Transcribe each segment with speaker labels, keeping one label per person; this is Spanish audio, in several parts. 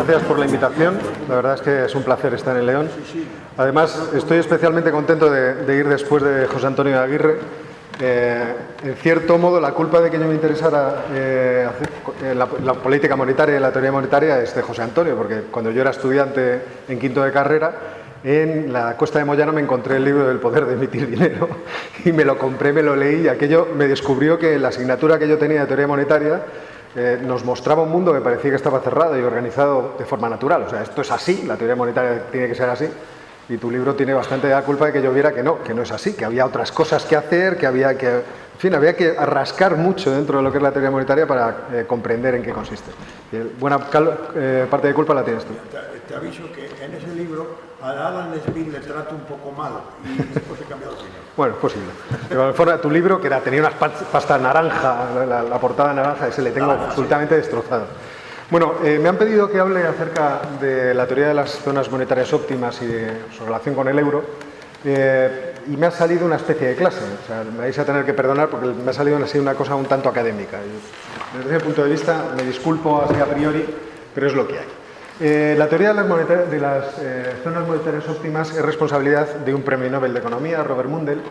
Speaker 1: gracias por la invitación. La verdad es que es un placer estar en León. Además, estoy especialmente contento de ir después de José Antonio Aguirre. En cierto modo, la culpa de que yo me interesara la política monetaria y la teoría monetaria es de José Antonio, porque cuando yo era estudiante en quinto de carrera, en la Cuesta de Moyano me encontré el libro del poder de emitir dinero y me lo compré, me lo leí y aquello me descubrió que la asignatura que yo tenía de teoría monetaria nos mostraba un mundo que parecía que estaba cerrado y organizado de forma natural. O sea, esto es así, la teoría monetaria tiene que ser así. Y tu libro tiene bastante la culpa de que yo viera que no es así, que había otras cosas que hacer, que había que... En fin, había que rascar mucho dentro de lo que es la teoría monetaria para comprender en qué consiste. Y buena parte de culpa la tienes tú.
Speaker 2: Te aviso que en ese libro a Adam Smith le trato un poco mal y después he cambiado de opinión.
Speaker 1: Bueno, es posible. Pero tu libro, que tenía unas pastas naranja, la portada naranja, ese le tengo absolutamente destrozado. Bueno, me han pedido que hable acerca de la teoría de las zonas monetarias óptimas y de su relación con el euro, y me ha salido una especie de clase. O sea, me vais a tener que perdonar porque me ha salido así una cosa un tanto académica. Y desde ese punto de vista, me disculpo así a priori, pero es lo que hay. La teoría de las zonas monetarias óptimas es responsabilidad de un premio Nobel de Economía, Robert Mundell,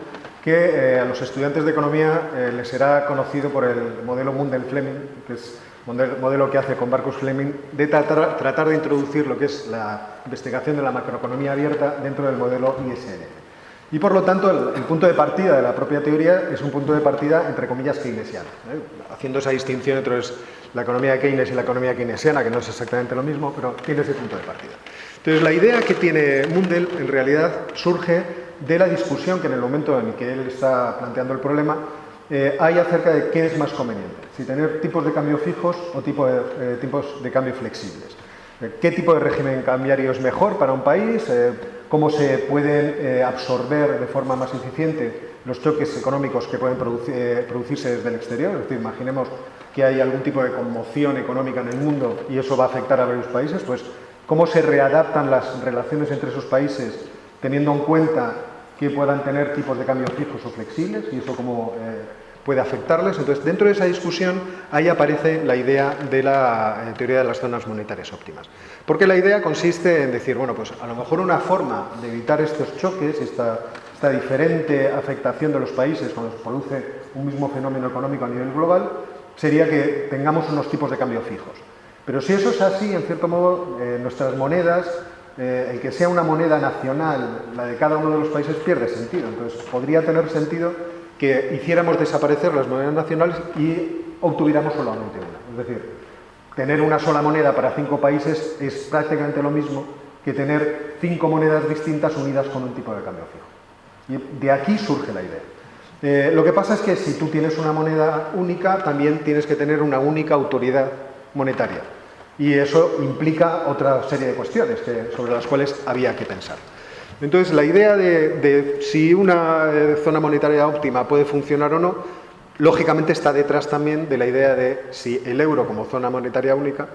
Speaker 1: que a los estudiantes de economía les será conocido por el modelo Mundell-Fleming, que es modelo que hace con Marcus Fleming, de tratar de introducir lo que es la investigación de la macroeconomía abierta dentro del modelo ISL. Y por lo tanto, el punto de partida de la propia teoría es un punto de partida, entre comillas, keynesiano, haciendo esa distinción entre la economía de Keynes y la economía keynesiana, que no es exactamente lo mismo, pero tiene ese punto de partida. Entonces, la idea que tiene Mundell, en realidad, surge de la discusión que en el momento en que él está planteando el problema, hay acerca de qué es más conveniente, si tener tipos de cambio fijos o tipos de cambio flexibles. ¿Qué tipo de régimen cambiario es mejor para un país? ¿Cómo se pueden absorber de forma más eficiente los choques económicos que pueden producirse desde el exterior? Es decir, imaginemos que hay algún tipo de conmoción económica en el mundo y eso va a afectar a varios países, pues ¿cómo se readaptan las relaciones entre esos países teniendo en cuenta que puedan tener tipos de cambio fijos o flexibles y eso cómo puede afectarles? Entonces, dentro de esa discusión, ahí aparece la idea de la teoría de las zonas monetarias óptimas. Porque la idea consiste en decir, bueno, pues a lo mejor una forma de evitar estos choques, esta diferente afectación de los países cuando se produce un mismo fenómeno económico a nivel global, sería que tengamos unos tipos de cambio fijos. Pero si eso es así, en cierto modo, nuestras monedas, el que sea una moneda nacional, la de cada uno de los países, pierde sentido. Entonces, podría tener sentido que hiciéramos desaparecer las monedas nacionales y obtuviéramos solamente una. Es decir, tener una sola moneda para 5 países es prácticamente lo mismo que tener 5 monedas distintas unidas con un tipo de cambio fijo. Y de aquí surge la idea. Lo que pasa es que si tú tienes una moneda única, también tienes que tener una única autoridad monetaria. Y eso implica otra serie de cuestiones sobre las cuales había que pensar. Entonces, la idea de si una zona monetaria óptima puede funcionar o no, lógicamente está detrás también de la idea de si el euro como zona monetaria única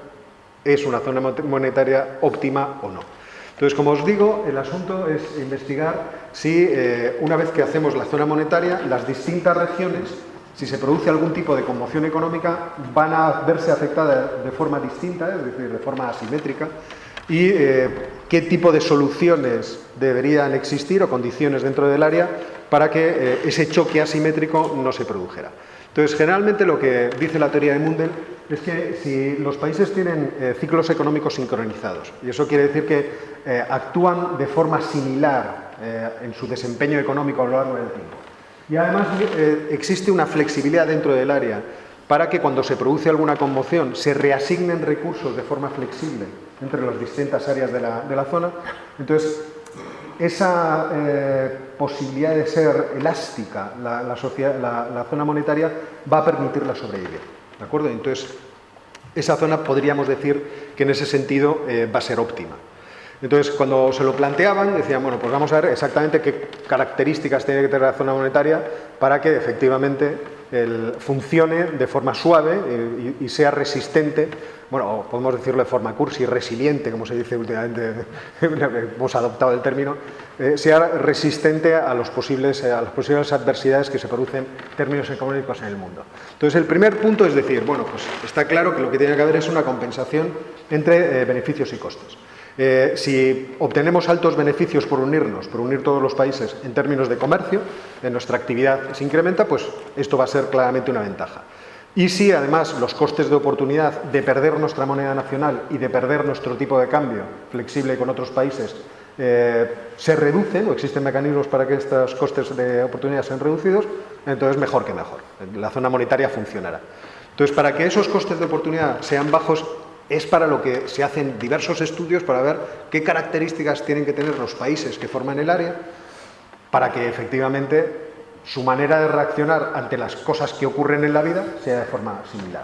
Speaker 1: es una zona monetaria óptima o no. Entonces, como os digo, el asunto es investigar si una vez que hacemos la zona monetaria, las distintas regiones, si se produce algún tipo de conmoción económica, van a verse afectadas de forma distinta, es decir, de forma asimétrica, y qué tipo de soluciones deberían existir o condiciones dentro del área para que ese choque asimétrico no se produjera. Entonces, generalmente lo que dice la teoría de Mundell es que si los países tienen ciclos económicos sincronizados, y eso quiere decir que actúan de forma similar en su desempeño económico a lo largo del tiempo, y además existe una flexibilidad dentro del área para que cuando se produce alguna conmoción se reasignen recursos de forma flexible entre las distintas áreas de la zona. Entonces, esa posibilidad de ser elástica, la zona monetaria, va a permitirla sobrevivir. ¿De acuerdo? Entonces, esa zona podríamos decir que en ese sentido va a ser óptima. Entonces, cuando se lo planteaban, decían, bueno, pues vamos a ver exactamente qué características tiene que tener la zona monetaria para que efectivamente funcione de forma suave y sea resistente, bueno, podemos decirlo de forma cursi, resiliente, como se dice últimamente, hemos adoptado el término, sea resistente a las posibles adversidades que se producen en términos económicos en el mundo. Entonces, el primer punto es decir, bueno, pues está claro que lo que tiene que haber es una compensación entre beneficios y costes. Si obtenemos altos beneficios por unir todos los países en términos de comercio, nuestra actividad se incrementa, pues esto va a ser claramente una ventaja. Y si además los costes de oportunidad de perder nuestra moneda nacional y de perder nuestro tipo de cambio flexible con otros países se reducen, o existen mecanismos para que estos costes de oportunidad sean reducidos, entonces mejor que mejor. La zona monetaria funcionará. Entonces, para que esos costes de oportunidad sean bajos, es para lo que se hacen diversos estudios para ver qué características tienen que tener los países que forman el área para que efectivamente su manera de reaccionar ante las cosas que ocurren en la vida sea de forma similar.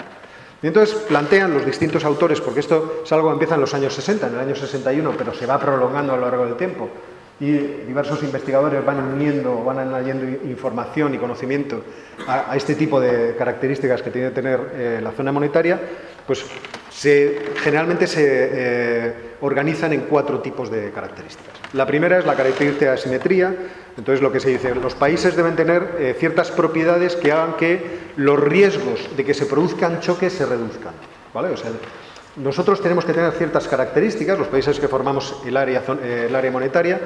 Speaker 1: Y entonces plantean los distintos autores, porque esto es algo que empieza en los años 60, en el año 61, pero se va prolongando a lo largo del tiempo. Y diversos investigadores van añadiendo información y conocimiento a este tipo de características que tiene que tener la zona monetaria, pues generalmente se organizan en 4 tipos de características. La primera es la característica de asimetría. Entonces, lo que se dice, los países deben tener ciertas propiedades que hagan que los riesgos de que se produzcan choques se reduzcan, ¿vale? O sea, nosotros tenemos que tener ciertas características, los países que formamos el área monetaria,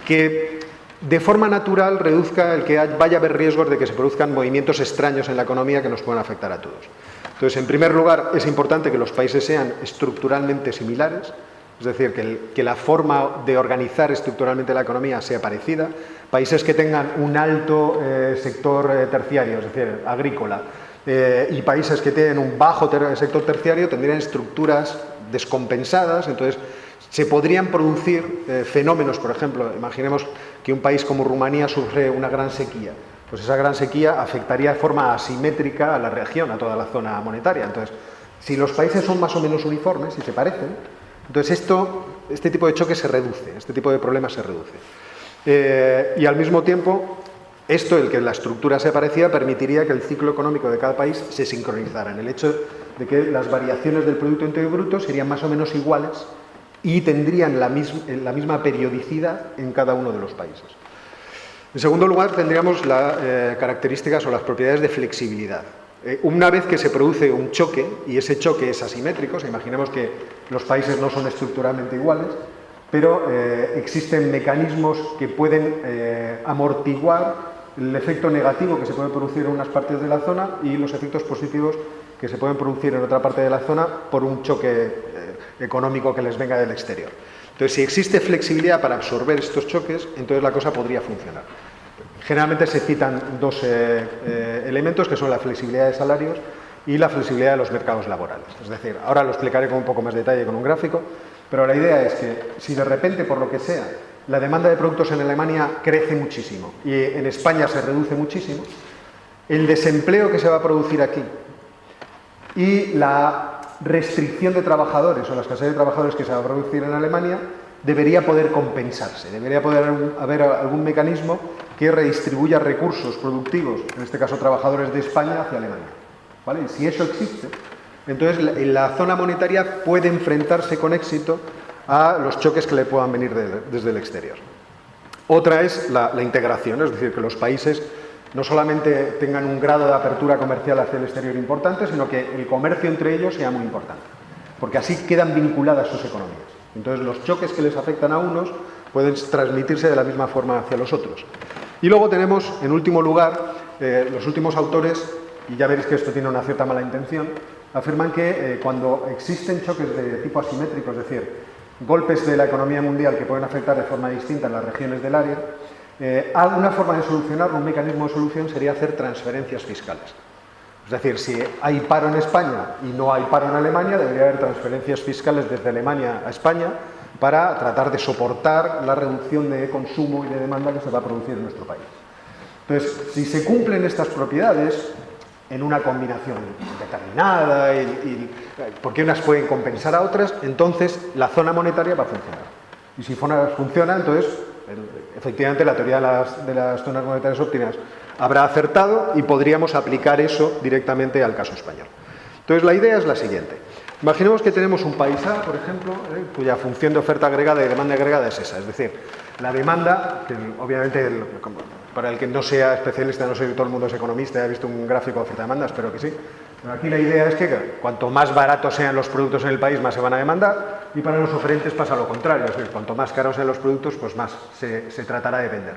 Speaker 1: que de forma natural reduzca el que vaya a haber riesgos de que se produzcan movimientos extraños en la economía que nos puedan afectar a todos. Entonces, en primer lugar, es importante que los países sean estructuralmente similares, es decir, que la forma de organizar estructuralmente la economía sea parecida. Países que tengan un alto sector terciario, es decir, agrícola, y países que tienen un bajo sector terciario tendrían estructuras descompensadas, entonces se podrían producir fenómenos, por ejemplo, imaginemos que un país como Rumanía sufre una gran sequía. Pues esa gran sequía afectaría de forma asimétrica a la región, a toda la zona monetaria. Entonces, si los países son más o menos uniformes y se parecen, entonces este tipo de choque se reduce, este tipo de problemas se reduce. Y al mismo tiempo, el que la estructura sea parecida, permitiría que el ciclo económico de cada país se sincronizara, en el hecho de que las variaciones del Producto Interior Bruto serían más o menos iguales y tendrían la misma periodicidad en cada uno de los países. En segundo lugar, tendríamos las características o las propiedades de flexibilidad. Una vez que se produce un choque, y ese choque es asimétrico, imaginemos que los países no son estructuralmente iguales, pero existen mecanismos que pueden amortiguar el efecto negativo que se puede producir en unas partes de la zona y los efectos positivos que se pueden producir en otra parte de la zona por un choque económico que les venga del exterior. Entonces, si existe flexibilidad para absorber estos choques, entonces la cosa podría funcionar. Generalmente se citan 2 elementos, que son la flexibilidad de salarios y la flexibilidad de los mercados laborales. Es decir, ahora lo explicaré con un poco más detalle con un gráfico, pero la idea es que si de repente, por lo que sea, la demanda de productos en Alemania crece muchísimo y en España se reduce muchísimo, el desempleo que se va a producir aquí y la restricción de trabajadores o la escasez de trabajadores que se va a producir en Alemania debería poder compensarse, debería poder haber algún mecanismo que redistribuya recursos productivos, en este caso trabajadores de España, hacia Alemania, ¿vale? Y si eso existe, entonces la zona monetaria puede enfrentarse con éxito a los choques que le puedan venir desde el exterior. Otra es la integración, es decir, que los países no solamente tengan un grado de apertura comercial hacia el exterior importante, sino que el comercio entre ellos sea muy importante, porque así quedan vinculadas sus economías. Entonces, los choques que les afectan a unos pueden transmitirse de la misma forma hacia los otros. Y luego tenemos, en último lugar, los últimos autores, y ya veréis que esto tiene una cierta mala intención, afirman que cuando existen choques de tipo asimétrico, es decir, golpes de la economía mundial que pueden afectar de forma distinta en las regiones del área, una forma de solucionarlo, un mecanismo de solución, sería hacer transferencias fiscales. Es decir, si hay paro en España y no hay paro en Alemania, debería haber transferencias fiscales desde Alemania a España para tratar de soportar la reducción de consumo y de demanda que se va a producir en nuestro país. Entonces, si se cumplen estas propiedades en una combinación determinada, porque unas pueden compensar a otras, entonces la zona monetaria va a funcionar. Y si funciona, entonces efectivamente la teoría de las zonas monetarias óptimas habrá acertado y podríamos aplicar eso directamente al caso español. Entonces, la idea es la siguiente. Imaginemos que tenemos un país A, por ejemplo, cuya función de oferta agregada y demanda agregada es esa. Es decir, la demanda, que obviamente, para el que no sea especialista, no sé si todo el mundo es economista, he visto un gráfico de oferta-demanda, espero que sí. Pero aquí la idea es que cuanto más baratos sean los productos en el país, más se van a demandar, y para los oferentes pasa lo contrario, es decir, cuanto más caros sean los productos, pues más se tratará de vender.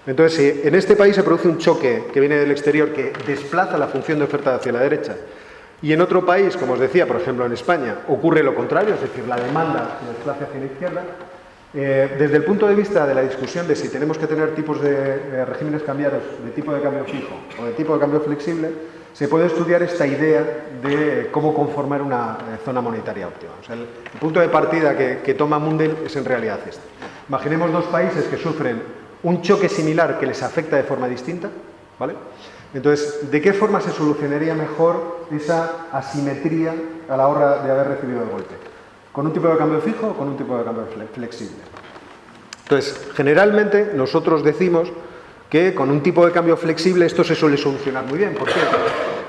Speaker 1: Entonces, si en este país se produce un choque que viene del exterior que desplaza la función de oferta hacia la derecha, y en otro país, como os decía, por ejemplo en España, ocurre lo contrario, es decir, la demanda se desplaza hacia la izquierda, desde el punto de vista de la discusión de si tenemos que tener tipos de regímenes cambiarios de tipo de cambio fijo o de tipo de cambio flexible, se puede estudiar esta idea de cómo conformar una zona monetaria óptima. O sea, el punto de partida que toma Mundell es en realidad este. Imaginemos dos países que sufren un choque similar que les afecta de forma distinta, ¿vale? Entonces, ¿de qué forma se solucionaría mejor esa asimetría a la hora de haber recibido el golpe? ¿Con un tipo de cambio fijo o con un tipo de cambio flexible? Entonces, generalmente nosotros decimos que con un tipo de cambio flexible esto se suele solucionar muy bien. ¿Por qué?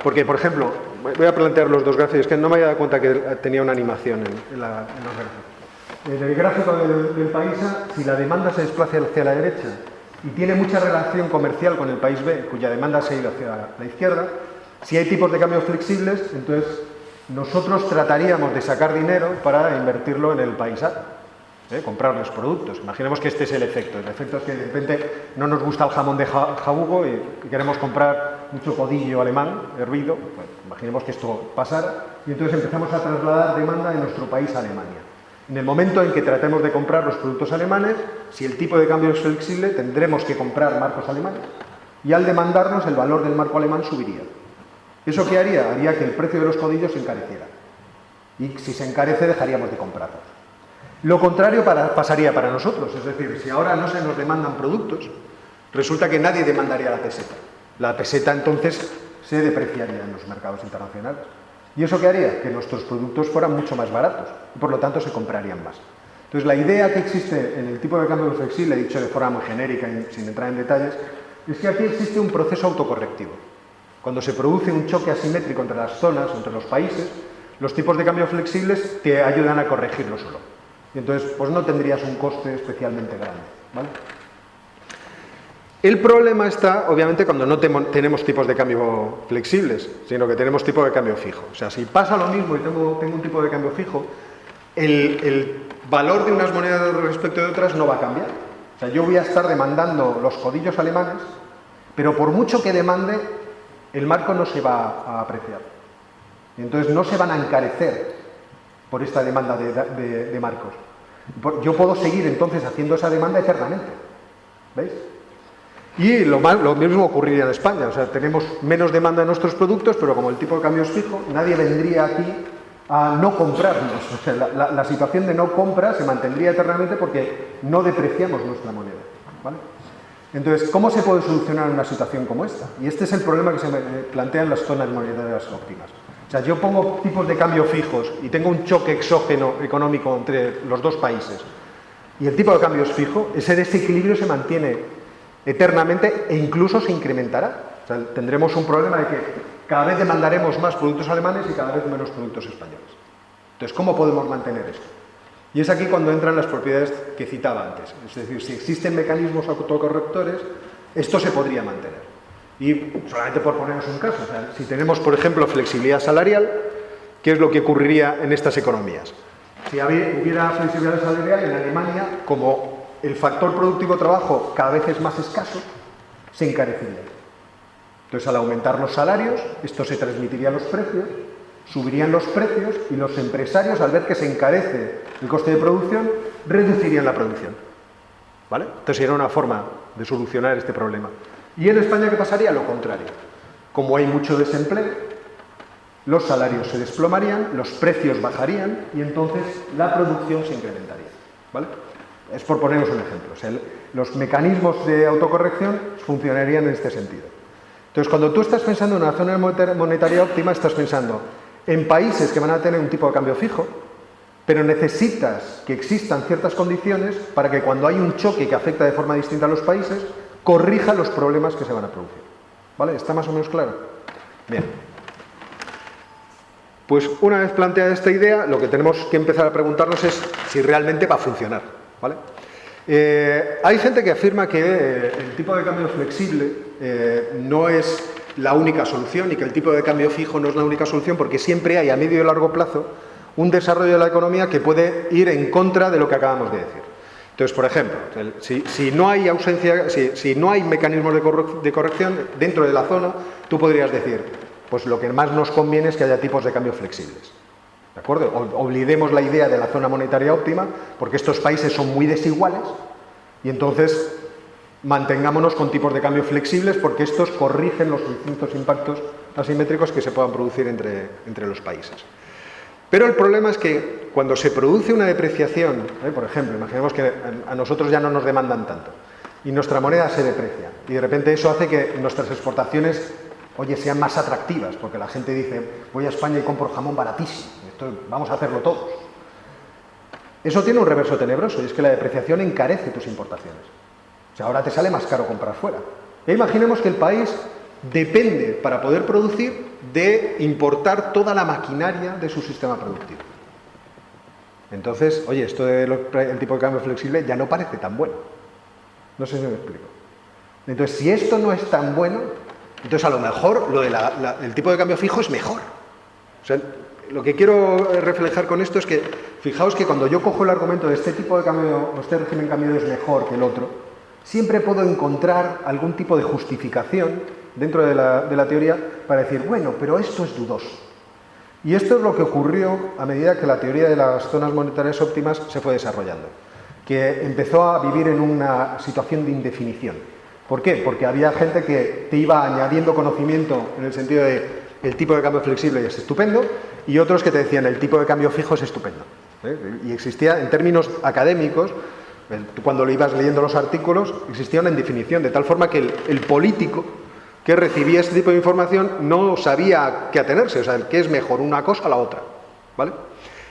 Speaker 1: Porque, por ejemplo, voy a plantear los dos gráficos, que no me había dado cuenta que tenía una animación en los gráficos. En el gráfico del país A, si la demanda se desplaza hacia la derecha y tiene mucha relación comercial con el país B, cuya demanda se ha ido hacia la izquierda, si hay tipos de cambio flexibles, entonces nosotros trataríamos de sacar dinero para invertirlo en el país A, comprar los productos. Imaginemos que este es el efecto. El efecto es que de repente no nos gusta el jamón de jabugo y queremos comprar mucho codillo alemán hervido. Pues, imaginemos que esto pasara y entonces empezamos a trasladar demanda de nuestro país a Alemania. En el momento en que tratemos de comprar los productos alemanes, si el tipo de cambio es flexible, tendremos que comprar marcos alemanes y al demandarnos el valor del marco alemán subiría. ¿Eso qué haría? Haría que el precio de los codillos se encareciera. Y si se encarece, dejaríamos de comprarlos. Lo contrario pasaría para nosotros. Es decir, si ahora no se nos demandan productos, resulta que nadie demandaría la peseta. La peseta entonces se depreciaría en los mercados internacionales. ¿Y eso qué haría? Que nuestros productos fueran mucho más baratos y por lo tanto se comprarían más. Entonces la idea que existe en el tipo de cambio flexible, dicho de forma muy genérica y sin entrar en detalles, es que aquí existe un proceso autocorrectivo. Cuando se produce un choque asimétrico entre las zonas, entre los países, los tipos de cambio flexibles te ayudan a corregirlo solo. Y entonces pues no tendrías un coste especialmente grande, ¿vale? El problema está, obviamente, cuando no tenemos tipos de cambio flexibles, sino que tenemos tipo de cambio fijo. O sea, si pasa lo mismo y tengo un tipo de cambio fijo, el valor de unas monedas respecto de otras no va a cambiar. O sea, yo voy a estar demandando los codillos alemanes, pero por mucho que demande, el marco no se va a apreciar. Y entonces no se van a encarecer por esta demanda de marcos. Yo puedo seguir entonces haciendo esa demanda eternamente. ¿Veis? Y lo mismo ocurriría en España. O sea, tenemos menos demanda de nuestros productos, pero como el tipo de cambio es fijo, nadie vendría aquí a no comprarnos. O sea, la situación de no compra se mantendría eternamente porque no depreciamos nuestra moneda, ¿vale? Entonces, ¿cómo se puede solucionar una situación como esta? Y este es el problema que se plantea en las zonas monetarias óptimas. O sea, yo pongo tipos de cambio fijos y tengo un choque exógeno económico entre los dos países y el tipo de cambio es fijo, ese desequilibrio se mantiene eternamente e incluso se incrementará. O sea, tendremos un problema de que cada vez demandaremos más productos alemanes y cada vez menos productos españoles. Entonces, ¿cómo podemos mantener esto? Y es aquí cuando entran las propiedades que citaba antes. Es decir, si existen mecanismos autocorrectores, esto se podría mantener. Y solamente por poneros un caso, o sea, si tenemos, por ejemplo, flexibilidad salarial, ¿qué es lo que ocurriría en estas economías? Si hubiera flexibilidad salarial en Alemania, como el factor productivo trabajo cada vez es más escaso, se encarecería. Entonces, al aumentar los salarios, esto se transmitiría a los precios, subirían los precios y los empresarios, al ver que se encarece el coste de producción, reducirían la producción. ¿Vale? Entonces, sería una forma de solucionar este problema. ¿Y en España qué pasaría? Lo contrario. Como hay mucho desempleo, los salarios se desplomarían, los precios bajarían y entonces la producción se incrementaría. ¿Vale? Es por poneros un ejemplo. O sea, los mecanismos de autocorrección funcionarían en este sentido. Entonces, cuando tú estás pensando en una zona monetaria óptima, estás pensando en países que van a tener un tipo de cambio fijo, pero necesitas que existan ciertas condiciones para que cuando hay un choque que afecta de forma distinta a los países, corrija los problemas que se van a producir. ¿Vale? ¿Está más o menos claro? Bien. Pues una vez planteada esta idea, lo que tenemos que empezar a preguntarnos es si realmente va a funcionar, ¿vale? Hay gente que afirma que el tipo de cambio flexible no es la única solución y que el tipo de cambio fijo no es la única solución, porque siempre hay a medio y largo plazo un desarrollo de la economía que puede ir en contra de lo que acabamos de decir. Entonces, por ejemplo, si no hay ausencia, si no hay mecanismos de corrección dentro de la zona, tú podrías decir, pues lo que más nos conviene es que haya tipos de cambio flexibles. ¿De acuerdo? Olvidemos la idea de la zona monetaria óptima, porque estos países son muy desiguales, y entonces mantengámonos con tipos de cambio flexibles, porque estos corrigen los distintos impactos asimétricos que se puedan producir entre los países. Pero el problema es que cuando se produce una depreciación, por ejemplo, imaginemos que a nosotros ya no nos demandan tanto, y nuestra moneda se deprecia, y de repente eso hace que nuestras exportaciones, sean más atractivas, porque la gente dice, voy a España y compro jamón baratísimo, vamos a hacerlo todos. Eso tiene un reverso tenebroso, y es que la depreciación encarece tus importaciones. O sea, ahora te sale más caro comprar fuera. E imaginemos que el país depende, para poder producir, de importar toda la maquinaria de su sistema productivo. Entonces, esto del tipo de cambio flexible ya no parece tan bueno. No sé si me explico. Entonces, si esto no es tan bueno, entonces a lo mejor el tipo de cambio fijo es mejor. O sea, lo que quiero reflejar con esto es que, fijaos que cuando yo cojo el argumento de este tipo de cambio, o este régimen cambiario es mejor que el otro, siempre puedo encontrar algún tipo de justificación dentro de la teoría para decir, bueno, pero esto es dudoso. Y esto es lo que ocurrió a medida que la teoría de las zonas monetarias óptimas se fue desarrollando, que empezó a vivir en una situación de indefinición. ¿Por qué? Porque había gente que te iba añadiendo conocimiento en el sentido de el tipo de cambio flexible es estupendo, y otros que te decían el tipo de cambio fijo es estupendo. Y existía, en términos académicos, cuando lo ibas leyendo los artículos, existía una indefinición, de tal forma que el político que recibía este tipo de información no sabía qué atenerse, o sea, qué es mejor, una cosa o la otra, ¿vale?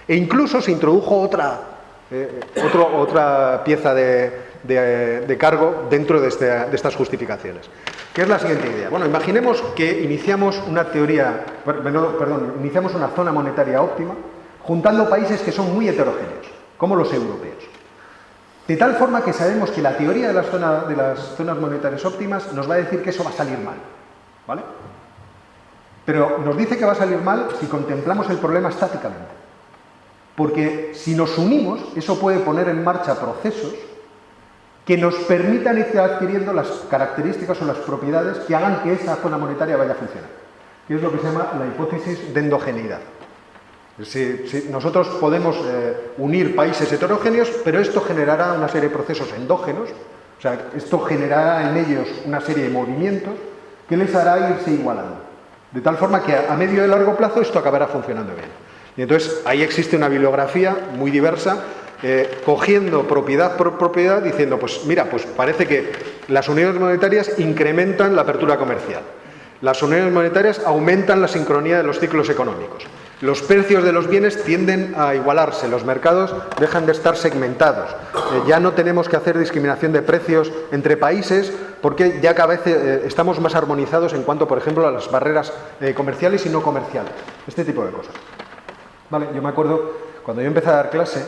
Speaker 1: E incluso se introdujo otra pieza de cargo dentro de estas justificaciones, que es la siguiente idea. Bueno, imaginemos que iniciamos iniciamos una zona monetaria óptima juntando países que son muy heterogéneos, como los europeos. De tal forma que sabemos que la teoría de las zonas monetarias óptimas nos va a decir que eso va a salir mal, ¿vale? Pero nos dice que va a salir mal si contemplamos el problema estáticamente. Porque si nos unimos, eso puede poner en marcha procesos que nos permitan ir adquiriendo las características o las propiedades que hagan que esa zona monetaria vaya a funcionar. Que es lo que se llama la hipótesis de endogeneidad. Si nosotros podemos unir países heterogéneos, pero esto generará una serie de procesos endógenos, o sea, esto generará en ellos una serie de movimientos que les hará irse igualando. De tal forma que a medio y largo plazo esto acabará funcionando bien. Y entonces ahí existe una bibliografía muy diversa, cogiendo propiedad por propiedad, diciendo, pues mira, pues parece que las uniones monetarias incrementan la apertura comercial. Las uniones monetarias aumentan la sincronía de los ciclos económicos. Los precios de los bienes tienden a igualarse, los mercados dejan de estar segmentados. Ya no tenemos que hacer discriminación de precios entre países porque ya cada vez estamos más armonizados en cuanto, por ejemplo, a las barreras comerciales y no comerciales. Este tipo de cosas. Vale, yo me acuerdo cuando yo empecé a dar clase,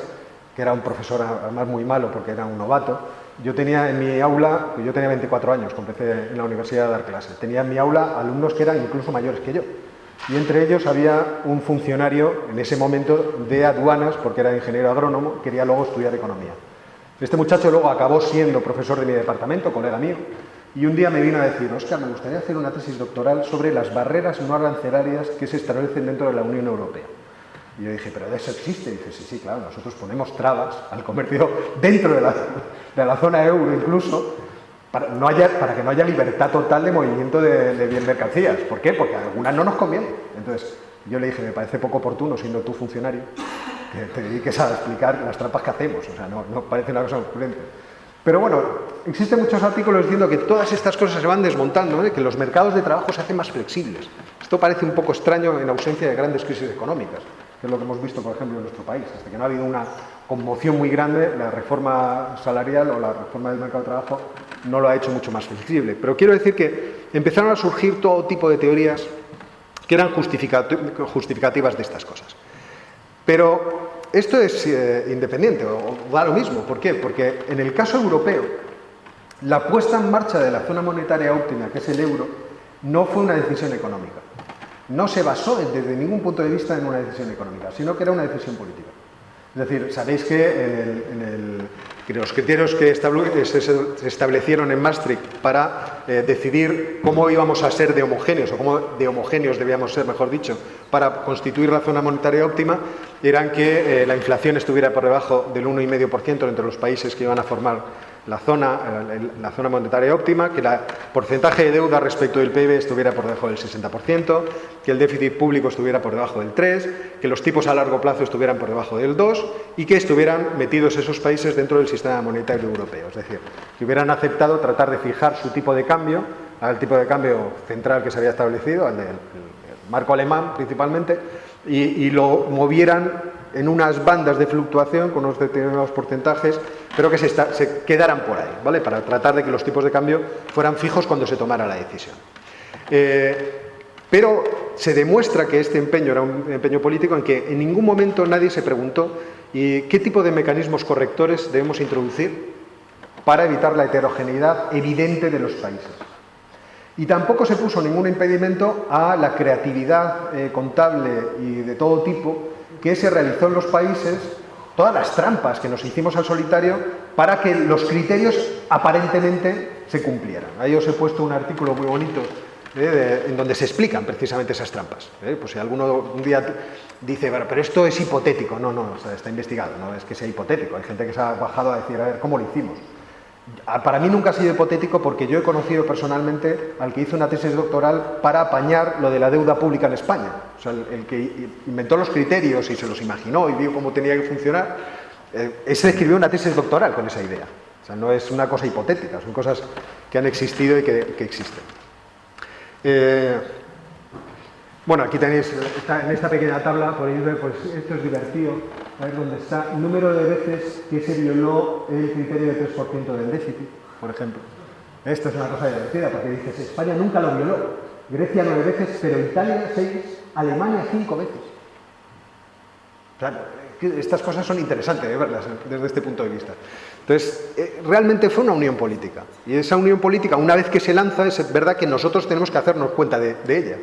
Speaker 1: que era un profesor además muy malo porque era un novato, yo tenía en mi aula, yo tenía 24 años cuando empecé en la universidad a dar clases, tenía en mi aula alumnos que eran incluso mayores que yo. Y entre ellos había un funcionario, en ese momento, de aduanas, porque era ingeniero agrónomo, quería luego estudiar economía. Este muchacho luego acabó siendo profesor de mi departamento, colega mío, y un día me vino a decir, Óscar, me gustaría hacer una tesis doctoral sobre las barreras no arancelarias que se establecen dentro de la Unión Europea. Y yo dije, ¿pero de eso existe? Y dice, sí, claro, nosotros ponemos trabas al comercio dentro de la zona euro incluso, para que no haya libertad total de movimiento de bien mercancías. ¿Por qué? Porque a algunas no nos conviene. Entonces, yo le dije, me parece poco oportuno, siendo tú funcionario, que te dediques a explicar las trampas que hacemos. O sea, no parece una cosa ocurrente. Pero bueno, existen muchos artículos diciendo que todas estas cosas se van desmontando, que los mercados de trabajo se hacen más flexibles. Esto parece un poco extraño en ausencia de grandes crisis económicas, que es lo que hemos visto, por ejemplo, en nuestro país. Hasta que no ha habido una conmoción muy grande, la reforma salarial o la reforma del mercado de trabajo no lo ha hecho mucho más flexible. Pero quiero decir que empezaron a surgir todo tipo de teorías que eran justificativas de estas cosas. Pero esto es independiente, o da lo mismo. ¿Por qué? Porque en el caso europeo, la puesta en marcha de la zona monetaria óptima, que es el euro, no fue una decisión económica. No se basó desde ningún punto de vista en una decisión económica, sino que era una decisión política. Es decir, sabéis que los criterios que se establecieron en Maastricht para decidir cómo íbamos a ser de homogéneos, o cómo de homogéneos debíamos ser, mejor dicho, para constituir la zona monetaria óptima, eran que la inflación estuviera por debajo del 1,5% entre los países que iban a formar la zona monetaria óptima, que el porcentaje de deuda respecto del PIB estuviera por debajo del 60%, que el déficit público estuviera por debajo del 3%, que los tipos a largo plazo estuvieran por debajo del 2% y que estuvieran metidos esos países dentro del sistema monetario europeo. Es decir, que hubieran aceptado tratar de fijar su tipo de cambio al tipo de cambio central que se había establecido, al del marco alemán principalmente, y lo movieran en unas bandas de fluctuación con unos determinados porcentajes, pero que se quedaran por ahí, ¿vale? Para tratar de que los tipos de cambio fueran fijos cuando se tomara la decisión. Pero se demuestra que este empeño era un empeño político en que en ningún momento nadie se preguntó qué tipo de mecanismos correctores debemos introducir para evitar la heterogeneidad evidente de los países. Y tampoco se puso ningún impedimento a la creatividad contable y de todo tipo que se realizó en los países, todas las trampas que nos hicimos al solitario para que los criterios aparentemente se cumplieran. Ahí os he puesto un artículo muy bonito en donde se explican precisamente esas trampas. Pues si alguno un día dice, bueno, pero esto es hipotético. No, o sea, está investigado, no es que sea hipotético. Hay gente que se ha bajado a decir, a ver, ¿cómo lo hicimos? Para mí nunca ha sido hipotético porque yo he conocido personalmente al que hizo una tesis doctoral para apañar lo de la deuda pública en España. O sea, el que inventó los criterios y se los imaginó y vio cómo tenía que funcionar, ese escribió una tesis doctoral con esa idea. O sea, no es una cosa hipotética, son cosas que han existido y que existen. Bueno, aquí tenéis, en esta pequeña tabla, podéis ver, pues esto es divertido, a ver dónde está el número de veces que se violó el criterio de 3% del déficit, por ejemplo. Esto es una cosa divertida, porque dices, España nunca lo violó, Grecia 9 veces, pero Italia 6, Alemania 5 veces. Claro, estas cosas son interesantes de verlas desde este punto de vista. Entonces, realmente fue una unión política. Y esa unión política, una vez que se lanza, es verdad que nosotros tenemos que hacernos cuenta de ella.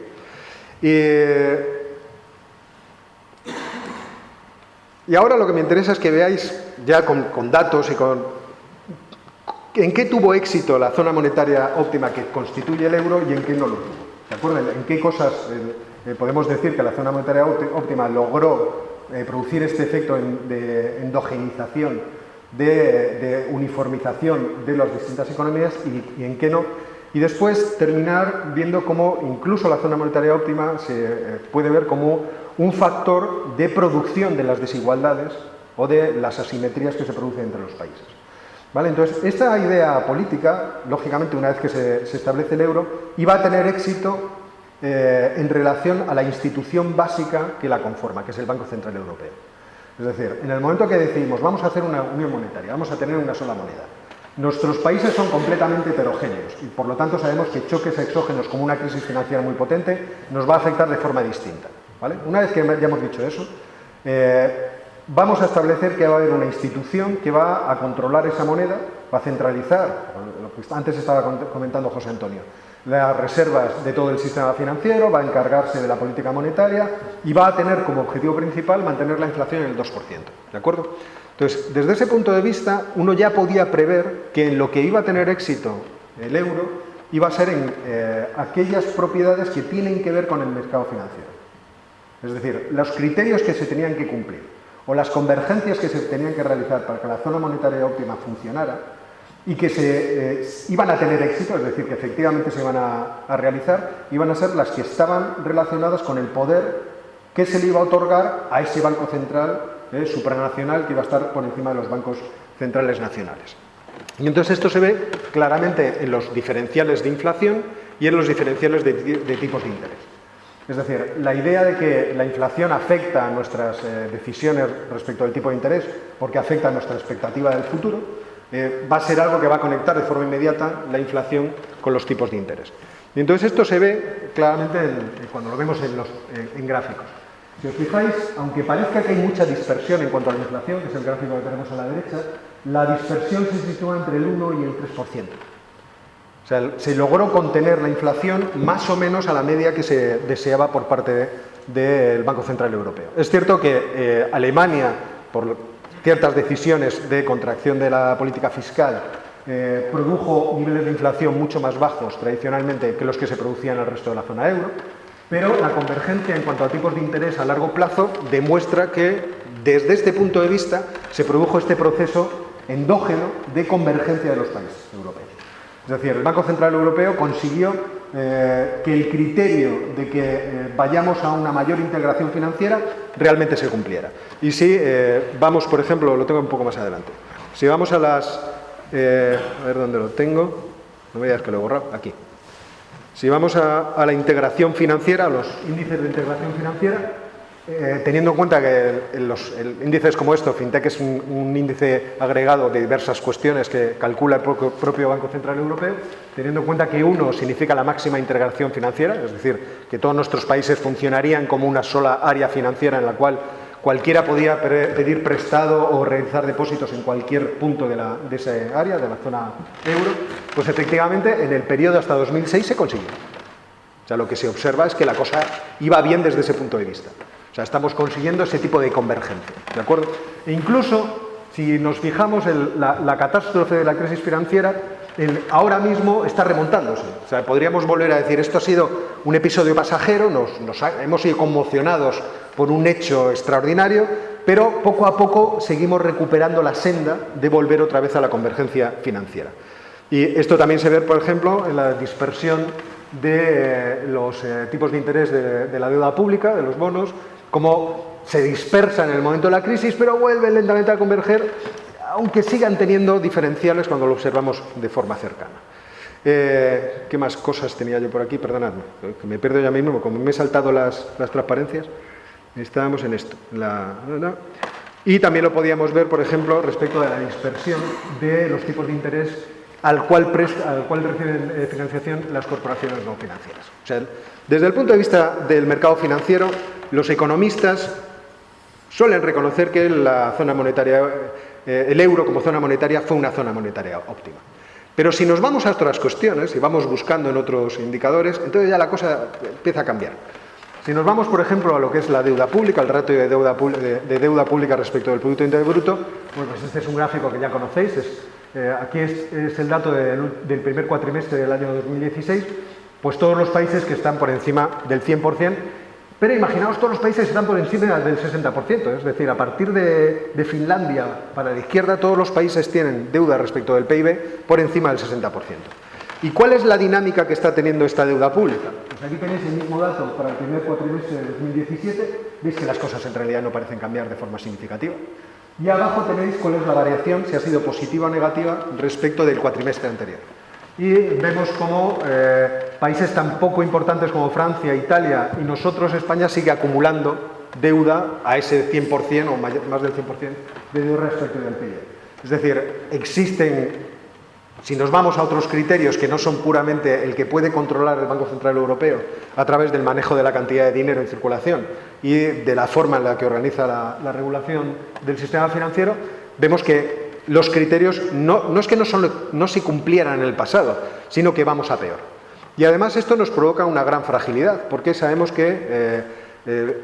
Speaker 1: Y ahora lo que me interesa es que veáis ya con datos y en qué tuvo éxito la zona monetaria óptima que constituye el euro y en qué no lo tuvo. ¿De acuerdo? En qué cosas podemos decir que la zona monetaria óptima logró producir este efecto de endogenización, de uniformización de las distintas economías y en qué no. Y después terminar viendo cómo incluso la zona monetaria óptima se puede ver como un factor de producción de las desigualdades o de las asimetrías que se producen entre los países. ¿Vale? Entonces, esta idea política, lógicamente, una vez que se establece el euro, iba a tener éxito en relación a la institución básica que la conforma, que es el Banco Central Europeo. Es decir, en el momento que decidimos vamos a hacer una unión monetaria, vamos a tener una sola moneda, nuestros países son completamente heterogéneos y por lo tanto sabemos que choques exógenos como una crisis financiera muy potente nos va a afectar de forma distinta. ¿Vale? Una vez que ya hemos dicho eso, vamos a establecer que va a haber una institución que va a controlar esa moneda, va a centralizar, lo que antes estaba comentando José Antonio, las reservas de todo el sistema financiero, va a encargarse de la política monetaria y va a tener como objetivo principal mantener la inflación en el 2%. ¿De acuerdo? Entonces, desde ese punto de vista, uno ya podía prever que en lo que iba a tener éxito el euro iba a ser en aquellas propiedades que tienen que ver con el mercado financiero. Es decir, los criterios que se tenían que cumplir o las convergencias que se tenían que realizar para que la zona monetaria óptima funcionara y que se iban a tener éxito, es decir, que efectivamente se iban a realizar, iban a ser las que estaban relacionadas con el poder que se le iba a otorgar a ese banco central supranacional que iba a estar por encima de los bancos centrales nacionales. Y entonces esto se ve claramente en los diferenciales de inflación y en los diferenciales de tipos de interés. Es decir, la idea de que la inflación afecta a nuestras decisiones respecto al tipo de interés porque afecta a nuestra expectativa del futuro, va a ser algo que va a conectar de forma inmediata la inflación con los tipos de interés. Y entonces esto se ve claramente cuando lo vemos en gráficos. Si os fijáis, aunque parezca que hay mucha dispersión en cuanto a la inflación, que es el gráfico que tenemos a la derecha, la dispersión se sitúa entre el 1 y el 3%. O sea, se logró contener la inflación más o menos a la media que se deseaba por parte del Banco Central Europeo. Es cierto que Alemania, por ciertas decisiones de contracción de la política fiscal, produjo niveles de inflación mucho más bajos tradicionalmente que los que se producían en el resto de la zona euro, pero la convergencia en cuanto a tipos de interés a largo plazo demuestra que desde este punto de vista se produjo este proceso endógeno de convergencia de los países europeos. Es decir, el Banco Central Europeo consiguió que el criterio de que vayamos a una mayor integración financiera realmente se cumpliera. Y si vamos, por ejemplo, lo tengo un poco más adelante, si vamos a las... a ver dónde lo tengo, no me digas que lo he borrado, aquí. Si vamos a la integración financiera, a los índices de integración financiera, teniendo en cuenta que el índices como esto, FinTech es un índice agregado de diversas cuestiones que calcula el propio Banco Central Europeo, teniendo en cuenta que 1 significa la máxima integración financiera, es decir, que todos nuestros países funcionarían como una sola área financiera en la cual cualquiera podía pedir prestado o realizar depósitos en cualquier punto de esa área, de la zona euro, pues efectivamente en el periodo hasta 2006 se consiguió. O sea, lo que se observa es que la cosa iba bien desde ese punto de vista. O sea, estamos consiguiendo ese tipo de convergencia, ¿de acuerdo? E incluso, si nos fijamos, la catástrofe de la crisis financiera ahora mismo está remontándose. O sea, podríamos volver a decir, esto ha sido un episodio pasajero, hemos sido conmocionados por un hecho extraordinario, pero poco a poco seguimos recuperando la senda de volver otra vez a la convergencia financiera. Y esto también se ve, por ejemplo, en la dispersión de los tipos de interés de la deuda pública, de los bonos, cómo se dispersan en el momento de la crisis, pero vuelven lentamente a converger, aunque sigan teniendo diferenciales cuando lo observamos de forma cercana. ¿Qué más cosas tenía yo por aquí? Perdonadme, que me pierdo ya mismo, como me he saltado las transparencias. Estábamos en esto. Y también lo podíamos ver, por ejemplo, respecto de la dispersión de los tipos de interés al cual reciben financiación las corporaciones no financieras. O sea, desde el punto de vista del mercado financiero, los economistas suelen reconocer que la zona monetaria, el euro como zona monetaria fue una zona monetaria óptima. Pero si nos vamos a otras cuestiones y vamos buscando en otros indicadores, entonces ya la cosa empieza a cambiar. Si nos vamos, por ejemplo, a lo que es la deuda pública, el ratio de deuda pública respecto del Producto Interior Bruto, bueno, pues este es un gráfico que ya conocéis, aquí es el dato del primer cuatrimestre del año 2016, pues todos los países que están por encima del 100%, pero imaginaos todos los países que están por encima del 60%, es decir, a partir de Finlandia para la izquierda, todos los países tienen deuda respecto del PIB por encima del 60%. ¿Y cuál es la dinámica que está teniendo esta deuda pública? Pues aquí tenéis el mismo dato para el primer cuatrimestre de 2017, veis que las cosas en realidad no parecen cambiar de forma significativa. Y abajo tenéis cuál es la variación, si ha sido positiva o negativa, respecto del cuatrimestre anterior. Y vemos cómo países tan poco importantes como Francia, Italia y nosotros, España, sigue acumulando deuda a ese 100% o más del 100% de deuda respecto del PIB. Es decir, existen... Si nos vamos a otros criterios que no son puramente el que puede controlar el Banco Central Europeo a través del manejo de la cantidad de dinero en circulación y de la forma en la que organiza la regulación del sistema financiero, vemos que los criterios no es que no se cumplieran en el pasado, sino que vamos a peor. Y además esto nos provoca una gran fragilidad, porque sabemos que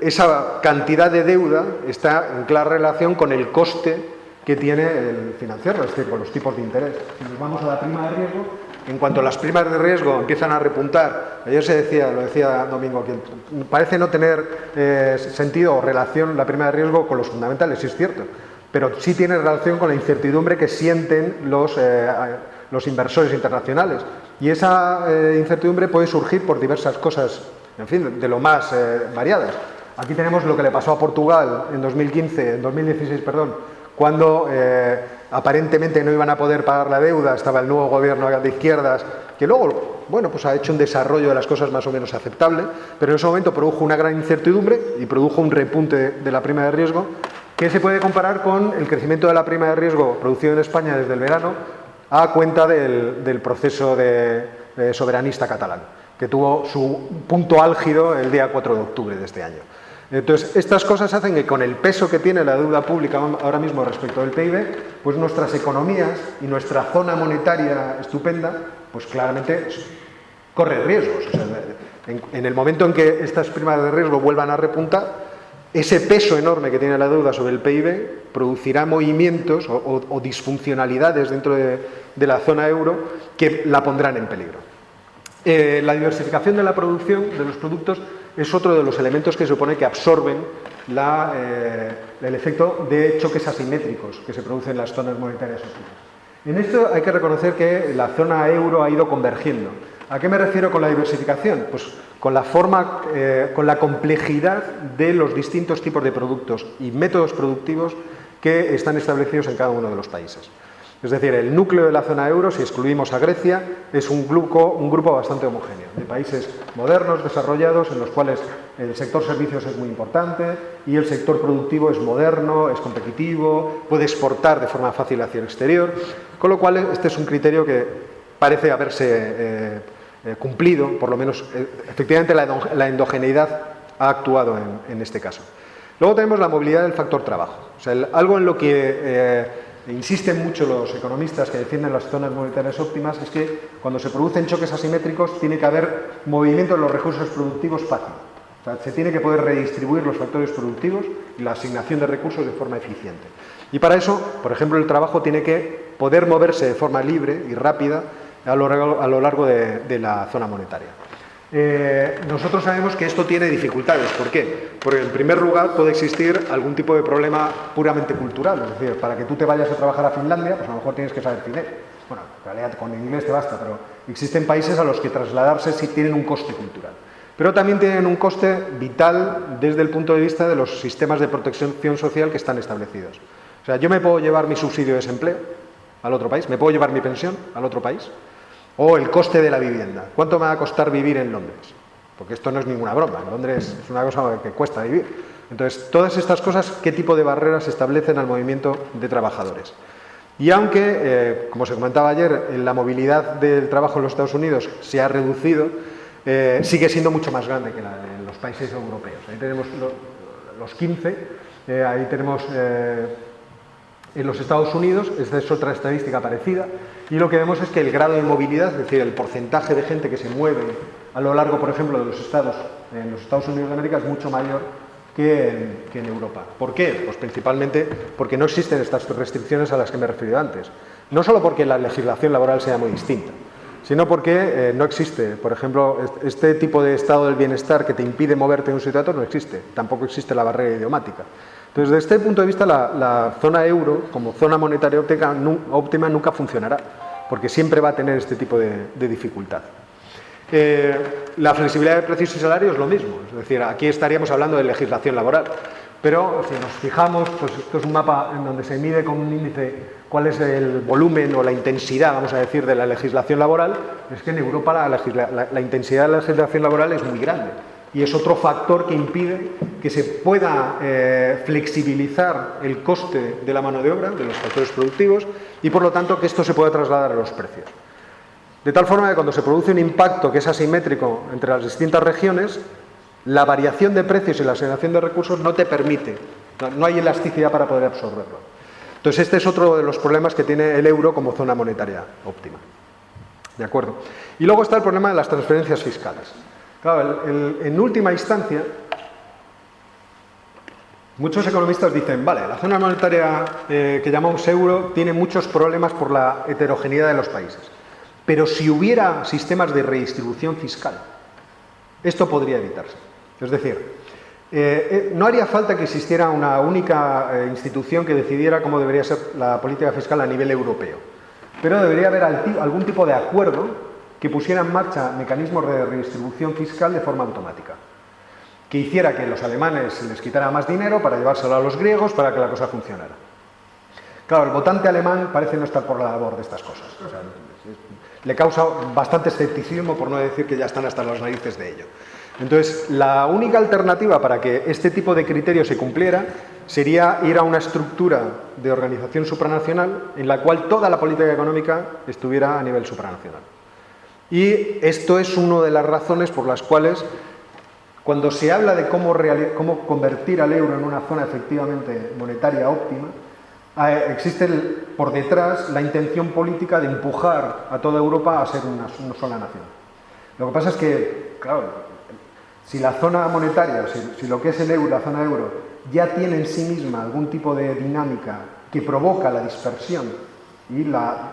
Speaker 1: esa cantidad de deuda está en clara relación con el coste que tiene el financiarlo, es decir, con los tipos de interés. Si nos vamos a la prima de riesgo, en cuanto las primas de riesgo empiezan a repuntar, ayer lo decía Domingo, que parece no tener sentido o relación la prima de riesgo con los fundamentales, sí es cierto, pero sí tiene relación con la incertidumbre que sienten los inversores internacionales. Y esa incertidumbre puede surgir por diversas cosas, en fin, de lo más variadas. Aquí tenemos lo que le pasó a Portugal en 2016, cuando aparentemente no iban a poder pagar la deuda, estaba el nuevo gobierno de izquierdas, que luego, bueno, pues ha hecho un desarrollo de las cosas más o menos aceptable, pero en ese momento produjo una gran incertidumbre y produjo un repunte de la prima de riesgo que se puede comparar con el crecimiento de la prima de riesgo producido en España desde el verano a cuenta del proceso soberanista catalán, que tuvo su punto álgido el día 4 de octubre de este año. Entonces, estas cosas hacen que con el peso que tiene la deuda pública ahora mismo respecto del PIB, pues nuestras economías y nuestra zona monetaria estupenda, pues claramente corre riesgos. O sea, en el momento en que estas primas de riesgo vuelvan a repuntar, ese peso enorme que tiene la deuda sobre el PIB producirá movimientos o disfuncionalidades dentro de la zona euro que la pondrán en peligro. La diversificación de la producción de los productos es otro de los elementos que se supone que absorben el efecto de choques asimétricos que se producen en las zonas monetarias óptimas. En esto hay que reconocer que la zona euro ha ido convergiendo. ¿A qué me refiero con la diversificación? Pues con la forma, con la complejidad de los distintos tipos de productos y métodos productivos que están establecidos en cada uno de los países. Es decir, el núcleo de la zona euro, si excluimos a Grecia, es un grupo bastante homogéneo, de países modernos, desarrollados, en los cuales el sector servicios es muy importante y el sector productivo es moderno, es competitivo, puede exportar de forma fácil hacia el exterior, con lo cual este es un criterio que parece haberse cumplido, por lo menos efectivamente la endogeneidad ha actuado en este caso. Luego tenemos la movilidad del factor trabajo, o sea, algo en lo que insisten mucho los economistas que defienden las zonas monetarias óptimas, es que cuando se producen choques asimétricos tiene que haber movimiento de los recursos productivos fácil. O sea, se tiene que poder redistribuir los factores productivos y la asignación de recursos de forma eficiente. Y para eso, por ejemplo, el trabajo tiene que poder moverse de forma libre y rápida a lo largo de la zona monetaria. Nosotros sabemos que esto tiene dificultades. ¿Por qué? Porque en primer lugar puede existir algún tipo de problema puramente cultural. Es decir, para que tú te vayas a trabajar a Finlandia, pues a lo mejor tienes que saber finés. Bueno, en realidad con inglés te basta, pero existen países a los que trasladarse sí tienen un coste cultural. Pero también tienen un coste vital desde el punto de vista de los sistemas de protección social que están establecidos. O sea, yo me puedo llevar mi subsidio de desempleo al otro país, me puedo llevar mi pensión al otro país, o el coste de la vivienda. ¿Cuánto me va a costar vivir en Londres? Porque esto no es ninguna broma. En Londres es una cosa que cuesta vivir. Entonces, todas estas cosas, ¿qué tipo de barreras establecen al movimiento de trabajadores? Y aunque, como se comentaba ayer, la movilidad del trabajo en los Estados Unidos se ha reducido, sigue siendo mucho más grande que en los países europeos. Ahí tenemos los 15, ahí tenemos en los Estados Unidos, esta es otra estadística parecida, y lo que vemos es que el grado de movilidad, es decir, el porcentaje de gente que se mueve a lo largo, por ejemplo, de los estados, en los Estados Unidos de América, es mucho mayor que en Europa. ¿Por qué? Pues principalmente porque no existen estas restricciones a las que me he referido antes. No solo porque la legislación laboral sea muy distinta, sino porque no existe, por ejemplo, este tipo de estado del bienestar que te impide moverte de un sitio a otro no existe. Tampoco existe la barrera idiomática. Entonces, desde este punto de vista, la zona euro, como zona monetaria óptima, nunca funcionará, porque siempre va a tener este tipo de dificultad. La flexibilidad de precios y salarios, lo mismo. Es decir, aquí estaríamos hablando de legislación laboral. Pero si nos fijamos, pues esto es un mapa en donde se mide con un índice cuál es el volumen o la intensidad, vamos a decir, de la legislación laboral. Es que en Europa la intensidad de la legislación laboral es muy grande. Y es otro factor que impide que se pueda flexibilizar el coste de la mano de obra, de los factores productivos, y por lo tanto que esto se pueda trasladar a los precios. De tal forma que cuando se produce un impacto que es asimétrico entre las distintas regiones, la variación de precios y la asignación de recursos no te permite, no hay elasticidad para poder absorberlo. Entonces este es otro de los problemas que tiene el euro como zona monetaria óptima. ¿De acuerdo? Y luego está el problema de las transferencias fiscales. Claro, en última instancia, muchos economistas dicen, vale, la zona monetaria que llamamos euro tiene muchos problemas por la heterogeneidad de los países. Pero si hubiera sistemas de redistribución fiscal, esto podría evitarse. Es decir, no haría falta que existiera una única institución que decidiera cómo debería ser la política fiscal a nivel europeo. Pero debería haber algún tipo de acuerdo que pusiera en marcha mecanismos de redistribución fiscal de forma automática, que hiciera que los alemanes se les quitara más dinero para llevárselo a los griegos para que la cosa funcionara. Claro, el votante alemán parece no estar por la labor de estas cosas. O sea, le causa bastante escepticismo, por no decir que ya están hasta las narices de ello. Entonces, la única alternativa para que este tipo de criterio se cumpliera sería ir a una estructura de organización supranacional en la cual toda la política económica estuviera a nivel supranacional. Y esto es una de las razones por las cuales, cuando se habla de cómo convertir al euro en una zona efectivamente monetaria óptima, existe por detrás la intención política de empujar a toda Europa a ser una sola nación. Lo que pasa es que, claro, si la zona monetaria, si lo que es el euro, la zona euro, ya tiene en sí misma algún tipo de dinámica que provoca la dispersión y la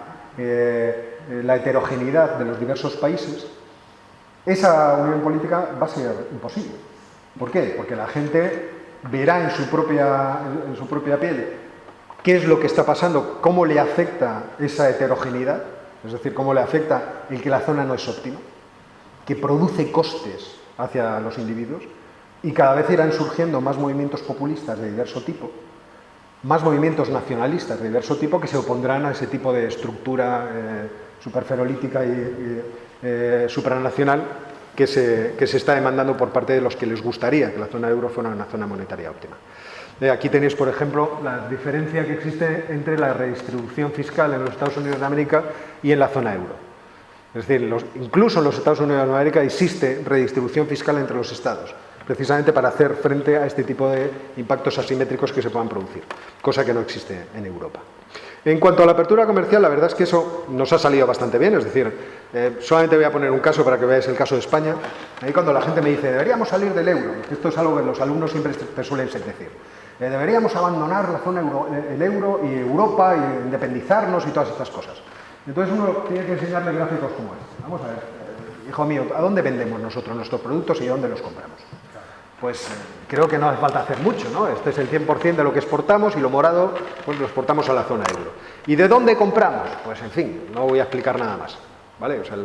Speaker 1: heterogeneidad de los diversos países, esa unión política va a ser imposible. ¿Por qué? Porque la gente verá en su propia piel qué es lo que está pasando, cómo le afecta esa heterogeneidad, es decir, cómo le afecta el que la zona no es óptima, que produce costes hacia los individuos, y cada vez irán surgiendo más movimientos populistas de diverso tipo, más movimientos nacionalistas de diverso tipo que se opondrán a ese tipo de estructura superferolítica y supranacional que se está demandando por parte de los que les gustaría que la zona euro fuera una zona monetaria óptima. Aquí tenéis, por ejemplo, la diferencia que existe entre la redistribución fiscal en los Estados Unidos de América y en la zona euro. Es decir, incluso en los Estados Unidos de América existe redistribución fiscal entre los estados, precisamente para hacer frente a este tipo de impactos asimétricos que se puedan producir, cosa que no existe en Europa. En cuanto a la apertura comercial, la verdad es que eso nos ha salido bastante bien, es decir, solamente voy a poner un caso para que veáis el caso de España. Ahí cuando la gente me dice, deberíamos salir del euro, esto es algo que los alumnos siempre te suelen decir, deberíamos abandonar la zona el euro y Europa y independizarnos y todas estas cosas. Entonces uno tiene que enseñarle gráficos como este. Vamos a ver, hijo mío, ¿a dónde vendemos nosotros nuestros productos y dónde los compramos? Pues creo que no hace falta hacer mucho, ¿no? Este es el 100% de lo que exportamos y lo morado pues lo exportamos a la zona euro. ¿Y de dónde compramos? Pues en fin, no voy a explicar nada más, ¿vale? O sea,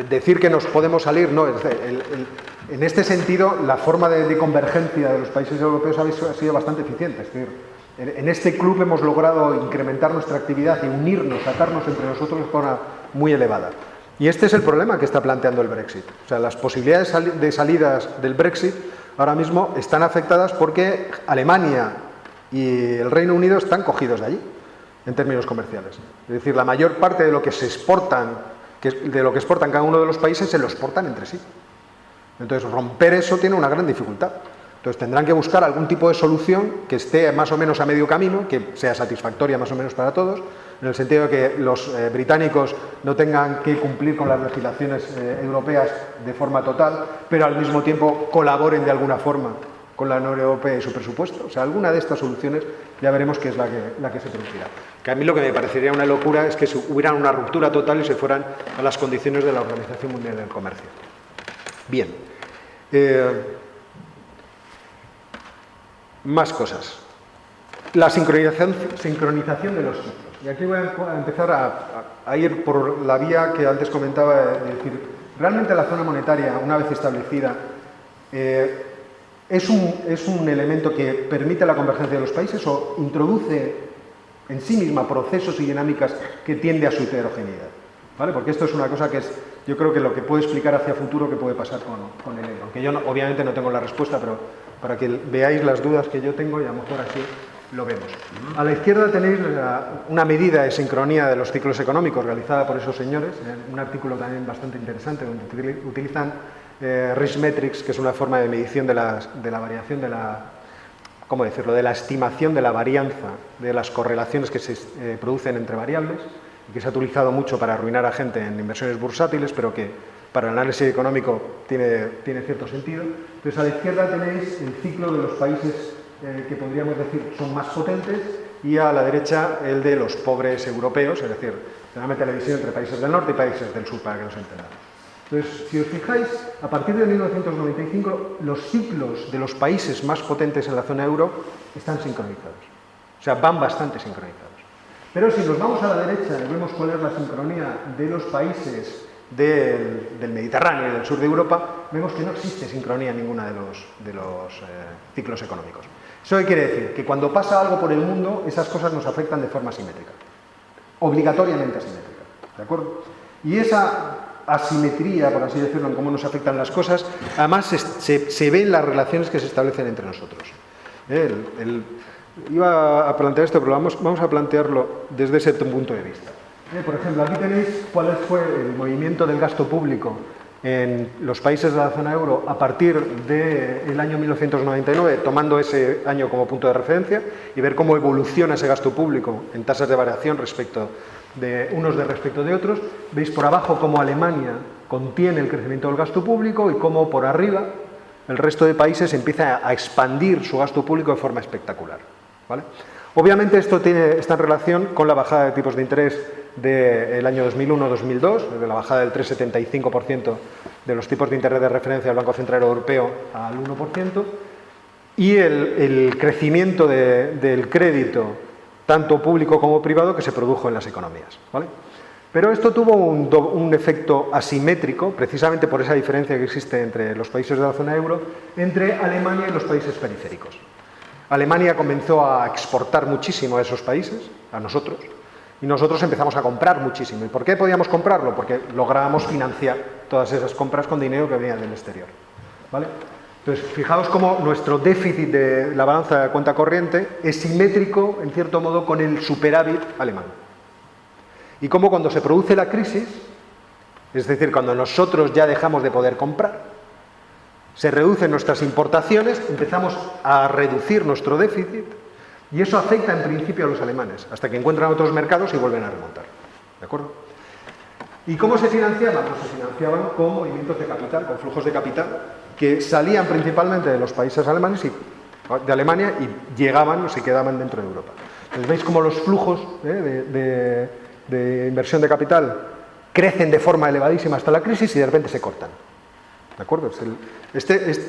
Speaker 1: decir que nos podemos salir, no, en este sentido la forma de convergencia de los países europeos ha sido bastante eficiente, es decir, en este club hemos logrado incrementar nuestra actividad y unirnos, atarnos entre nosotros de forma muy elevada. Y este es el problema que está planteando el Brexit. O sea, las posibilidades de salidas del Brexit ahora mismo están afectadas porque Alemania y el Reino Unido están cogidos de allí, en términos comerciales. Es decir, la mayor parte de lo que se exportan, de lo que exportan cada uno de los países, se lo exportan entre sí. Entonces, romper eso tiene una gran dificultad. Entonces, tendrán que buscar algún tipo de solución que esté más o menos a medio camino, que sea satisfactoria más o menos para todos, en el sentido de que los británicos no tengan que cumplir con las legislaciones europeas de forma total, pero al mismo tiempo colaboren de alguna forma con la Unión Europea y su presupuesto. O sea, alguna de estas soluciones ya veremos qué es la que se producirá. Que a mí lo que me parecería una locura es que hubiera una ruptura total y se fueran a las condiciones de la Organización Mundial del Comercio. Bien. Más cosas. La sincronización de los ciclos. Y aquí voy a empezar a ir por la vía que antes comentaba, de decir, realmente la zona monetaria, una vez establecida, es un elemento que permite la convergencia de los países o introduce en sí misma procesos y dinámicas que tiende a su heterogeneidad, ¿vale? Porque esto es una cosa que es, yo creo que lo que puede explicar hacia futuro que puede pasar con el euro. Aunque yo obviamente no tengo la respuesta, pero para que veáis las dudas que yo tengo y a lo mejor así lo vemos. A la izquierda tenéis una medida de sincronía de los ciclos económicos realizada por esos señores, un artículo también bastante interesante donde utilizan Richmetrics, que es una forma de medición de la variación de la, ¿cómo decirlo?, de la estimación de la varianza de las correlaciones que se producen entre variables y que se ha utilizado mucho para arruinar a gente en inversiones bursátiles, pero que para el análisis económico tiene cierto sentido. Entonces, a la izquierda tenéis el ciclo de los países que podríamos decir son más potentes y a la derecha el de los pobres europeos, es decir, generalmente la división entre países del norte y países del sur, para que nos entendamos. Entonces, si os fijáis, a partir de 1995 los ciclos de los países más potentes en la zona euro están sincronizados, o sea, van bastante sincronizados. Pero si nos vamos a la derecha y vemos cuál es la sincronía de los países del Mediterráneo y del sur de Europa, vemos que no existe sincronía en ninguna de los ciclos económicos. ¿Eso qué quiere decir? Que cuando pasa algo por el mundo, esas cosas nos afectan de forma asimétrica, obligatoriamente asimétrica, ¿de acuerdo? Y esa asimetría, por así decirlo, en cómo nos afectan las cosas, además se ve en las relaciones que se establecen entre nosotros. Iba a plantear esto, pero vamos a plantearlo desde ese punto de vista. Por ejemplo, aquí tenéis cuál fue el movimiento del gasto público en los países de la zona euro a partir del año 1999, tomando ese año como punto de referencia, y ver cómo evoluciona ese gasto público en tasas de variación respecto de unos respecto de otros. Veis por abajo cómo Alemania contiene el crecimiento del gasto público y cómo por arriba el resto de países empieza a expandir su gasto público de forma espectacular, ¿vale? Obviamente esto está en relación con la bajada de tipos de interés del año 2001-2002, de la bajada del 3,75% de los tipos de interés de referencia del Banco Central Europeo al 1%, y el crecimiento del crédito, tanto público como privado, que se produjo en las economías, ¿vale? Pero esto tuvo un efecto asimétrico, precisamente por esa diferencia que existe entre los países de la zona euro, entre Alemania y los países periféricos. Alemania comenzó a exportar muchísimo a esos países, a nosotros, y nosotros empezamos a comprar muchísimo. ¿Y por qué podíamos comprarlo? Porque lográbamos financiar todas esas compras con dinero que venía del exterior, ¿vale? Entonces, fijaos cómo nuestro déficit de la balanza de cuenta corriente es simétrico, en cierto modo, con el superávit alemán. Y cómo cuando se produce la crisis, es decir, cuando nosotros ya dejamos de poder comprar, se reducen nuestras importaciones, empezamos a reducir nuestro déficit, y eso afecta en principio a los alemanes, hasta que encuentran otros mercados y vuelven a remontar. ¿De acuerdo? ¿Y cómo se financiaban? Pues se financiaban con movimientos de capital, con flujos de capital, que salían principalmente de los países alemanes y de Alemania y llegaban o se quedaban dentro de Europa. Entonces veis cómo los flujos de inversión de capital crecen de forma elevadísima hasta la crisis y de repente se cortan. ¿De acuerdo?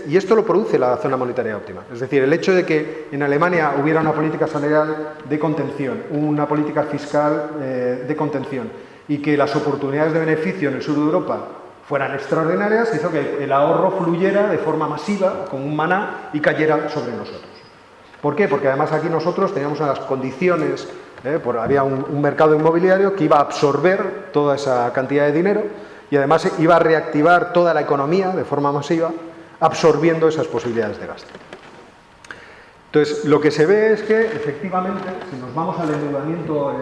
Speaker 1: Y esto lo produce la zona monetaria óptima. Es decir, el hecho de que en Alemania hubiera una política salarial de contención, una política fiscal de contención, y que las oportunidades de beneficio en el sur de Europa fueran extraordinarias, hizo que el ahorro fluyera de forma masiva, como un maná, y cayera sobre nosotros. ¿Por qué? Porque además aquí nosotros teníamos unas condiciones, había un mercado inmobiliario que iba a absorber toda esa cantidad de dinero, y además iba a reactivar toda la economía de forma masiva, absorbiendo esas posibilidades de gasto. Entonces, lo que se ve es que, efectivamente, si nos vamos al endeudamiento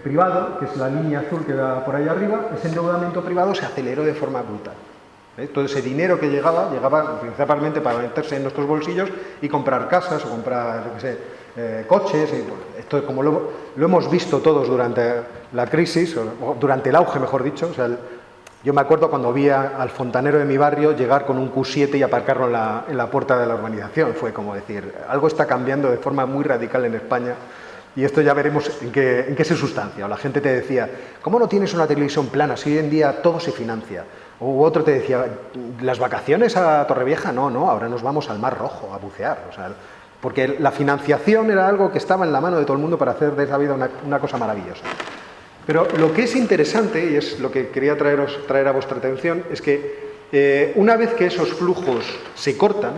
Speaker 1: privado, que es la línea azul que va por ahí arriba, ese endeudamiento privado se aceleró de forma brutal. Todo ese dinero que llegaba principalmente para meterse en nuestros bolsillos y comprar casas o comprar, yo qué sé, coches. Y, bueno, esto como lo hemos visto todos durante la crisis, o durante el auge, mejor dicho. O sea, yo me acuerdo cuando vi al fontanero de mi barrio llegar con un Q7 y aparcarlo en la puerta de la urbanización. Fue como decir, algo está cambiando de forma muy radical en España. Y esto ya veremos en qué se sustancia. O la gente te decía, ¿cómo no tienes una televisión plana si hoy en día todo se financia? O otro te decía, ¿las vacaciones a Torrevieja? No, ahora nos vamos al Mar Rojo a bucear. O sea, porque la financiación era algo que estaba en la mano de todo el mundo para hacer de esa vida una cosa maravillosa. Pero lo que es interesante, y es lo que quería traer a vuestra atención, es que una vez que esos flujos se cortan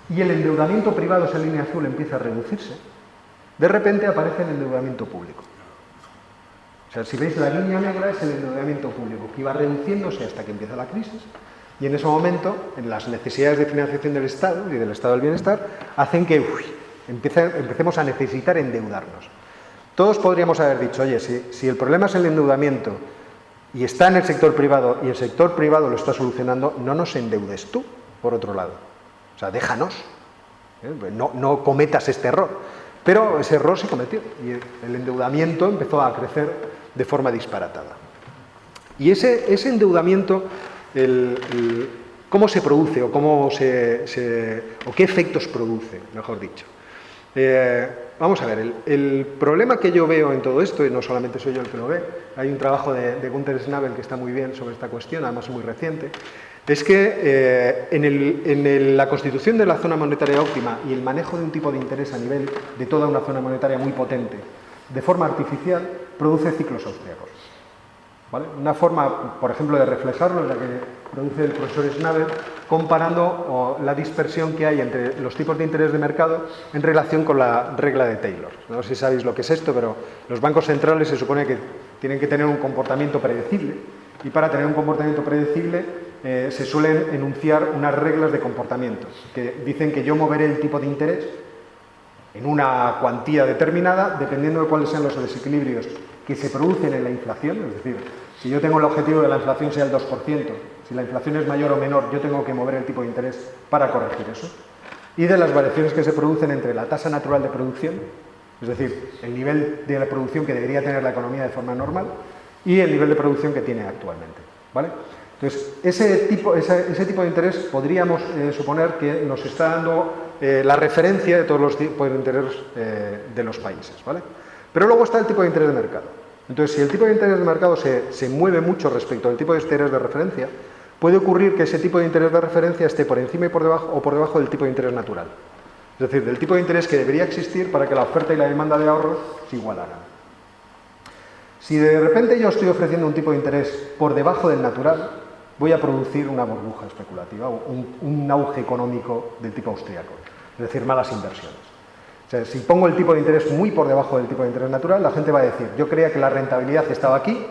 Speaker 1: y el endeudamiento privado, esa línea azul, empieza a reducirse, de repente aparece el endeudamiento público. O sea, si veis, la línea negra es el endeudamiento público, que iba reduciéndose hasta que empieza la crisis, y en ese momento, en las necesidades de financiación del Estado y del Estado del Bienestar, hacen que empecemos a necesitar endeudarnos. Todos podríamos haber dicho, oye, si el problema es el endeudamiento y está en el sector privado y el sector privado lo está solucionando, no nos endeudes tú, por otro lado. O sea, déjanos. No cometas este error. Pero ese error se cometió y el endeudamiento empezó a crecer de forma disparatada. Y ese endeudamiento, ¿cómo se produce o o qué efectos produce, mejor dicho? Vamos a ver, el problema que yo veo en todo esto, y no solamente soy yo el que lo ve, hay un trabajo de Günther Schnabel que está muy bien sobre esta cuestión, además muy reciente, es que en la constitución de la zona monetaria óptima y el manejo de un tipo de interés a nivel de toda una zona monetaria muy potente, de forma artificial, produce ciclos austríacos. ¿Vale? Una forma, por ejemplo, de reflejarlo es la que produce el profesor Schnabel, comparando la dispersión que hay entre los tipos de interés de mercado en relación con la regla de Taylor. No sé si sabéis lo que es esto, pero los bancos centrales se supone que tienen que tener un comportamiento predecible, y para tener un comportamiento predecible se suelen enunciar unas reglas de comportamiento que dicen que yo moveré el tipo de interés en una cuantía determinada dependiendo de cuáles sean los desequilibrios que se producen en la inflación, es decir, si yo tengo el objetivo de la inflación sea el 2%, si la inflación es mayor o menor, yo tengo que mover el tipo de interés para corregir eso, y de las variaciones que se producen entre la tasa natural de producción, es decir, el nivel de la producción que debería tener la economía de forma normal, y el nivel de producción que tiene actualmente, ¿vale? Entonces, ese tipo de interés podríamos suponer que nos está dando la referencia de todos los tipos de interés de los países, ¿vale? Pero luego está el tipo de interés de mercado. Entonces, si el tipo de interés de mercado se mueve mucho respecto al tipo de interés de referencia, puede ocurrir que ese tipo de interés de referencia esté por encima y por debajo del tipo de interés natural. Es decir, del tipo de interés que debería existir para que la oferta y la demanda de ahorros se igualaran. Si de repente yo estoy ofreciendo un tipo de interés por debajo del natural, voy a producir una burbuja especulativa, un auge económico del tipo austríaco, es decir, malas inversiones. O sea, si pongo el tipo de interés muy por debajo del tipo de interés natural, la gente va a decir, yo creía que la rentabilidad estaba aquí,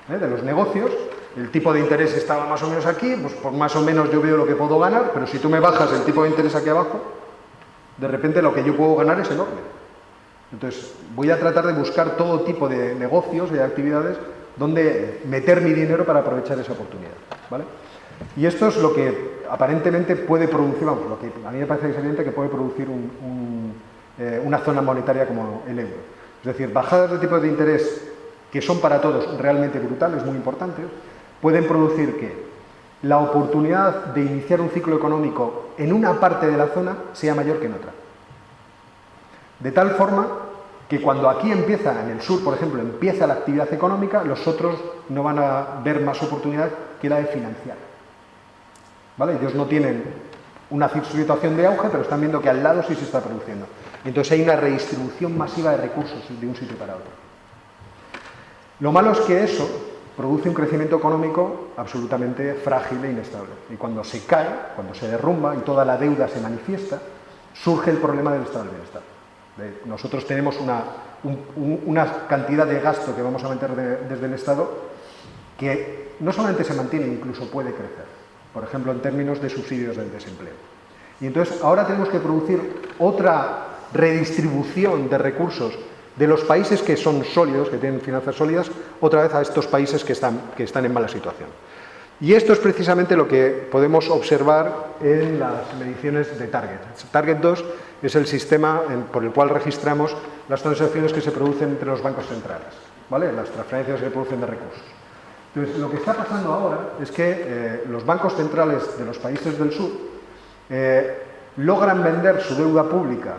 Speaker 1: de los negocios, el tipo de interés estaba más o menos aquí, pues por más o menos yo veo lo que puedo ganar, pero si tú me bajas el tipo de interés aquí abajo, de repente lo que yo puedo ganar es enorme. Entonces, voy a tratar de buscar todo tipo de negocios y de actividades donde meter mi dinero para aprovechar esa oportunidad, ¿vale? Y esto es lo que aparentemente puede producir, vamos, lo que a mí me parece evidente que puede producir una zona monetaria como el euro. Es decir, bajadas de tipos de interés que son para todos realmente brutales, muy importantes, pueden producir que la oportunidad de iniciar un ciclo económico en una parte de la zona sea mayor que en otra. De tal forma que cuando aquí empieza, en el sur, por ejemplo, empieza la actividad económica, los otros no van a ver más oportunidad que la de financiar. ¿Vale? Ellos no tienen una situación de auge, pero están viendo que al lado sí se está produciendo. Entonces hay una redistribución masiva de recursos de un sitio para otro. Lo malo es que eso produce un crecimiento económico absolutamente frágil e inestable. Y cuando se cae, cuando se derrumba y toda la deuda se manifiesta, surge el problema del estado del bienestar. Nosotros tenemos una cantidad de gasto que vamos a meter desde el Estado que no solamente se mantiene, incluso puede crecer. Por ejemplo, en términos de subsidios del desempleo. Y entonces ahora tenemos que producir otra redistribución de recursos de los países que son sólidos, que tienen finanzas sólidas, otra vez a estos países que están en mala situación. Y esto es precisamente lo que podemos observar en las mediciones de Target. Target 2 es el sistema por el cual registramos las transacciones que se producen entre los bancos centrales, ¿vale? Las transferencias que se producen de recursos. Entonces, lo que está pasando ahora es que los bancos centrales de los países del sur logran vender su deuda pública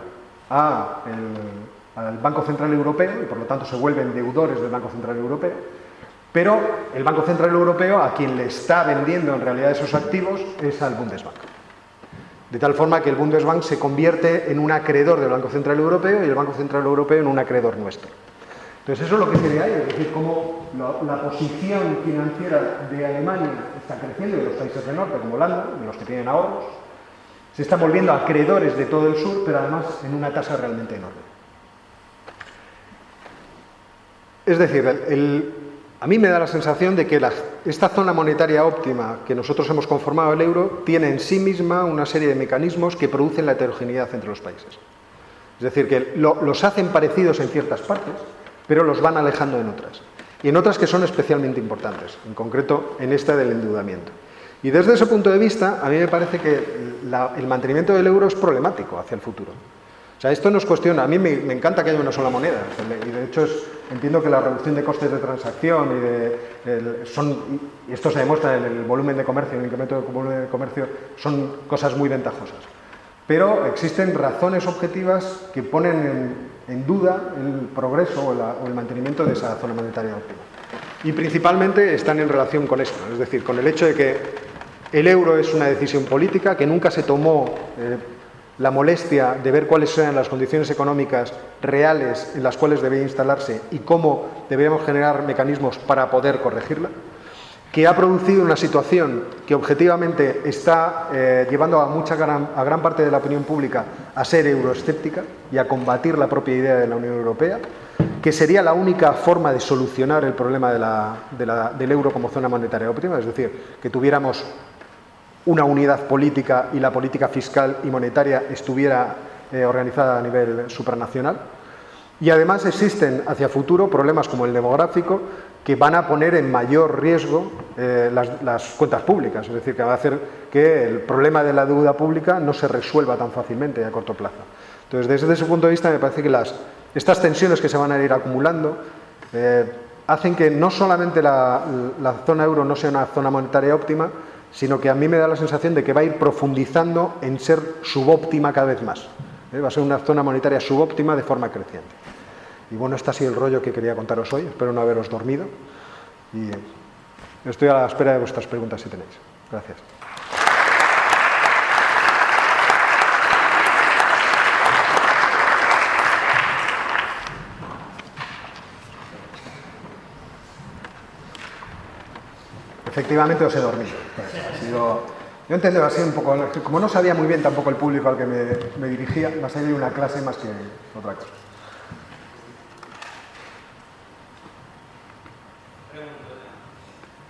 Speaker 1: al Banco Central Europeo y por lo tanto se vuelven deudores del Banco Central Europeo, pero el Banco Central Europeo a quien le está vendiendo en realidad esos activos es al Bundesbank. De tal forma que el Bundesbank se convierte en un acreedor del Banco Central Europeo y el Banco Central Europeo en un acreedor nuestro. Entonces eso es lo que se ve ahí, es decir, cómo la posición financiera de Alemania está creciendo y de los países del norte, como Holanda, de los que tienen ahorros, se están volviendo acreedores de todo el sur, pero además en una tasa realmente enorme. Es decir, a mí me da la sensación de que esta zona monetaria óptima que nosotros hemos conformado el euro tiene en sí misma una serie de mecanismos que producen la heterogeneidad entre los países. Es decir, que los hacen parecidos en ciertas partes, pero los van alejando en otras. Y en otras que son especialmente importantes, en concreto en esta del endeudamiento. Y desde ese punto de vista, a mí me parece que el mantenimiento del euro es problemático hacia el futuro. O sea, esto no es cuestión, a mí me encanta que haya una sola moneda, y de hecho entiendo que la reducción de costes de transacción y esto se demuestra en el volumen de comercio, en el incremento del volumen de comercio, son cosas muy ventajosas. Pero existen razones objetivas que ponen en duda el progreso o el mantenimiento de esa zona monetaria óptima. Y principalmente están en relación con esto, es decir, con el hecho de que el euro es una decisión política, que nunca se tomó la molestia de ver cuáles eran las condiciones económicas reales en las cuales debía instalarse y cómo deberíamos generar mecanismos para poder corregirla, que ha producido una situación que objetivamente está llevando a gran parte de la opinión pública a ser euroescéptica y a combatir la propia idea de la Unión Europea, que sería la única forma de solucionar el problema del euro como zona monetaria óptima, es decir, que tuviéramos una unidad política y la política fiscal y monetaria estuviera organizada a nivel supranacional. Y además existen hacia futuro problemas como el demográfico que van a poner en mayor riesgo las cuentas públicas, es decir, que va a hacer que el problema de la deuda pública no se resuelva tan fácilmente a corto plazo. Entonces, desde ese punto de vista, me parece que estas tensiones que se van a ir acumulando hacen que no solamente la zona euro no sea una zona monetaria óptima, sino que a mí me da la sensación de que va a ir profundizando en ser subóptima cada vez más. Va a ser una zona monetaria subóptima de forma creciente. Y bueno, este ha sido el rollo que quería contaros hoy. Espero no haberos dormido. Y estoy a la espera de vuestras preguntas si tenéis. Gracias. Efectivamente os he dormido. Yo entiendo así un poco, como no sabía muy bien tampoco el público al que me dirigía, va a ser una clase más que otra cosa.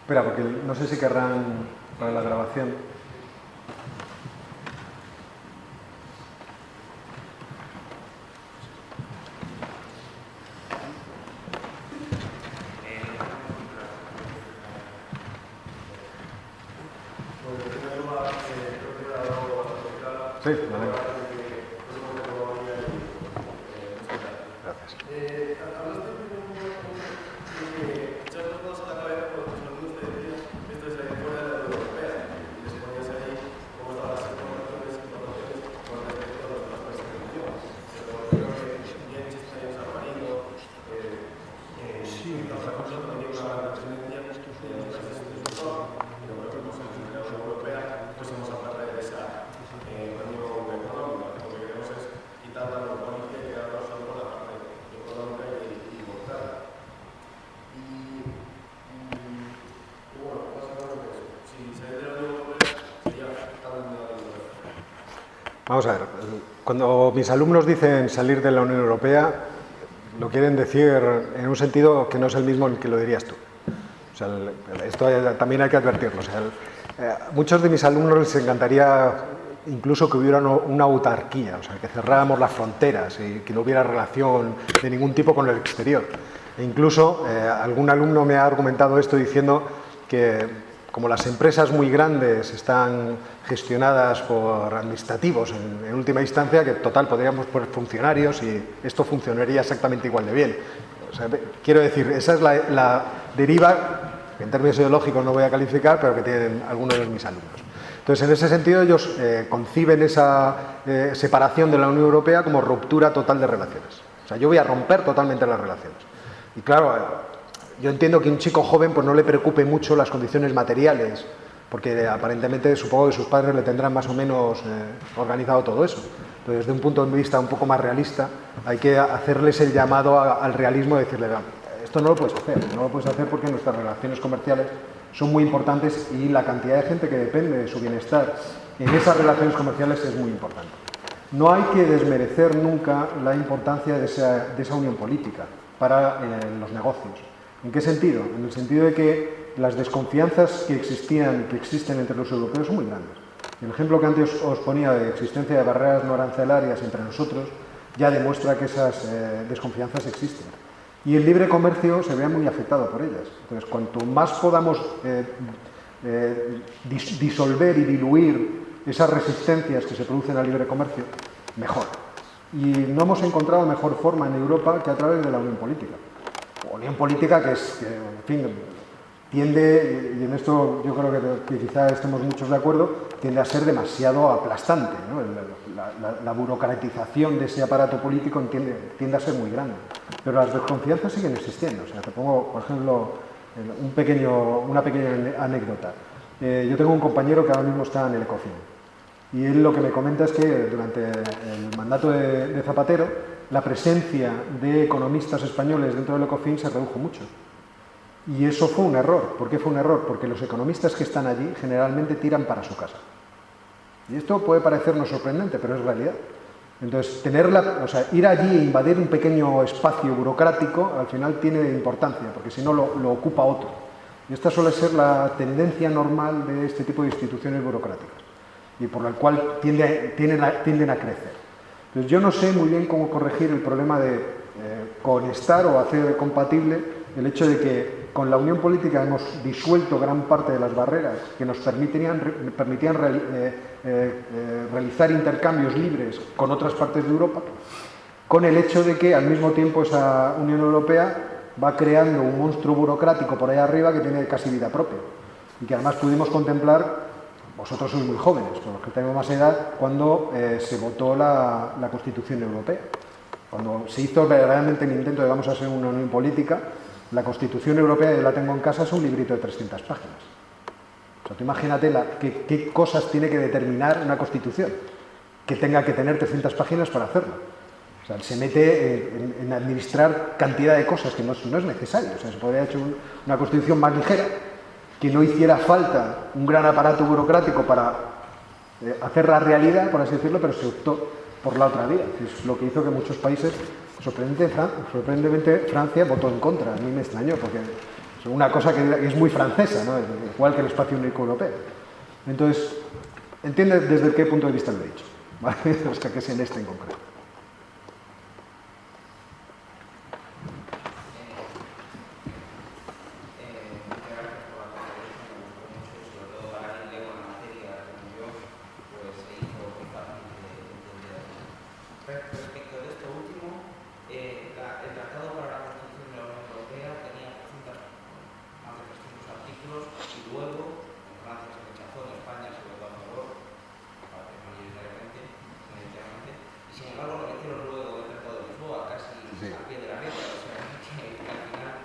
Speaker 1: Espera, porque no sé si querrán para la grabación. Sí, vale. Gracias. Vamos a ver, cuando mis alumnos dicen salir de la Unión Europea, lo quieren decir en un sentido que no es el mismo en el que lo dirías tú. O sea, esto también hay que advertirlo. O sea, muchos de mis alumnos les encantaría incluso que hubiera una autarquía, o sea, que cerráramos las fronteras y que no hubiera relación de ningún tipo con el exterior. E incluso algún alumno me ha argumentado esto diciendo que como las empresas muy grandes están gestionadas por administrativos en última instancia, que total podríamos poner funcionarios y esto funcionaría exactamente igual de bien. O sea, quiero decir, esa es la deriva, que en términos ideológicos no voy a calificar, pero que tienen algunos de mis alumnos. Entonces, en ese sentido, ellos conciben esa separación de la Unión Europea como ruptura total de relaciones. O sea, yo voy a romper totalmente las relaciones. Y claro, yo entiendo que a un chico joven pues no le preocupe mucho las condiciones materiales, porque aparentemente supongo que sus padres le tendrán más o menos organizado todo eso. Entonces, desde un punto de vista un poco más realista, hay que hacerles el llamado al realismo de decirle, esto no lo puedes hacer, no lo puedes hacer porque nuestras relaciones comerciales son muy importantes y la cantidad de gente que depende de su bienestar en esas relaciones comerciales es muy importante. No hay que desmerecer nunca la importancia de esa unión política para los negocios. ¿En qué sentido? En el sentido de que las desconfianzas que existen entre los europeos son muy grandes. El ejemplo que antes os ponía de existencia de barreras no arancelarias entre nosotros ya demuestra que esas desconfianzas existen. Y el libre comercio se ve muy afectado por ellas. Entonces, cuanto más podamos disolver y diluir esas resistencias que se producen al libre comercio, mejor. Y no hemos encontrado mejor forma en Europa que a través de la unión política. Unión política que en fin, tiende, y en esto yo creo que quizá estemos muchos de acuerdo, tiende a ser demasiado aplastante, ¿no? La burocratización de ese aparato político tiende a ser muy grande. Pero las desconfianzas siguen existiendo. O sea, te pongo, por ejemplo, una pequeña anécdota. Yo tengo un compañero que ahora mismo está en el Ecofin. Y él lo que me comenta es que durante el mandato de Zapatero, la presencia de economistas españoles dentro del Ecofin se redujo mucho. Y eso fue un error. ¿Por qué fue un error? Porque los economistas que están allí generalmente tiran para su casa. Y esto puede parecernos sorprendente, pero es realidad. Entonces, ir allí e invadir un pequeño espacio burocrático al final tiene importancia, porque si no lo ocupa otro. Y esta suele ser la tendencia normal de este tipo de instituciones burocráticas, y por la cual tienden a crecer. Entonces, yo no sé muy bien cómo corregir el problema de conestar o hacer compatible el hecho de que con la unión política hemos disuelto gran parte de las barreras que nos permitían realizar intercambios libres con otras partes de Europa, con el hecho de que al mismo tiempo esa Unión Europea va creando un monstruo burocrático por ahí arriba que tiene casi vida propia y que además pudimos contemplar, vosotros sois muy jóvenes, por los que tenemos más edad, cuando se votó la Constitución Europea. Cuando se hizo verdaderamente el intento de vamos a ser una unión política, la Constitución Europea, yo la tengo en casa, es un librito de 300 páginas. O sea, tú imagínate qué cosas tiene que determinar una Constitución, que tenga que tener 300 páginas para hacerlo. O sea, se mete en administrar cantidad de cosas que no es necesario. O sea, se podría haber hecho una Constitución más ligera, que no hiciera falta un gran aparato burocrático para hacer la realidad, por así decirlo, pero se optó por la otra vía. Es lo que hizo que muchos países, sorprendentemente Francia votó en contra. A mí me extrañó, porque es una cosa que es muy francesa, ¿no? Igual que el espacio único europeo. Entonces, entiende desde qué punto de vista lo he dicho, ¿vale? O sea, que es en este en concreto.
Speaker 3: Respecto de esto último, el Tratado para la Constitución de la Unión Europea tenía más de 300 artículos y luego en Francia se rechazó, en España se votó a favor, mayoritariamente, y sin embargo lo metieron luego el Tratado de Lisboa, casi al pie de la letra, o sea, que al final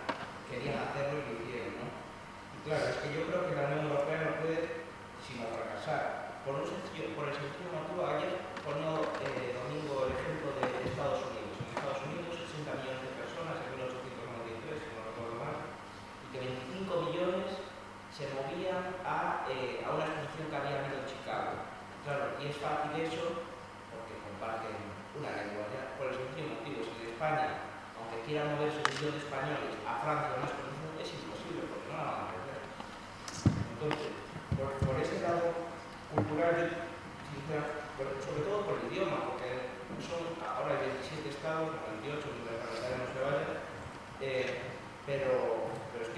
Speaker 3: querían hacerlo y lo hicieron, ¿no? Y claro, es que yo creo que la Unión Europea no puede sino fracasar. Por el sencillo motivo, ayer ponía domingo el ejemplo de Estados Unidos. En Estados Unidos, 60 millones de personas en 1893, si no recuerdo mal, y que 25 millones se movían a una exposición que había habido en Chicago. Claro, y es fácil eso porque comparten una lengua. Ya, por el sencillo motivo, si en España, aunque quieran moverse un millón de españoles a Francia a una exposición, es imposible porque no la van a perder. Entonces, por ese lado cultural, sobre todo por el idioma, porque ahora hay 27 estados, 28, mientras la calendario no se vaya, pero es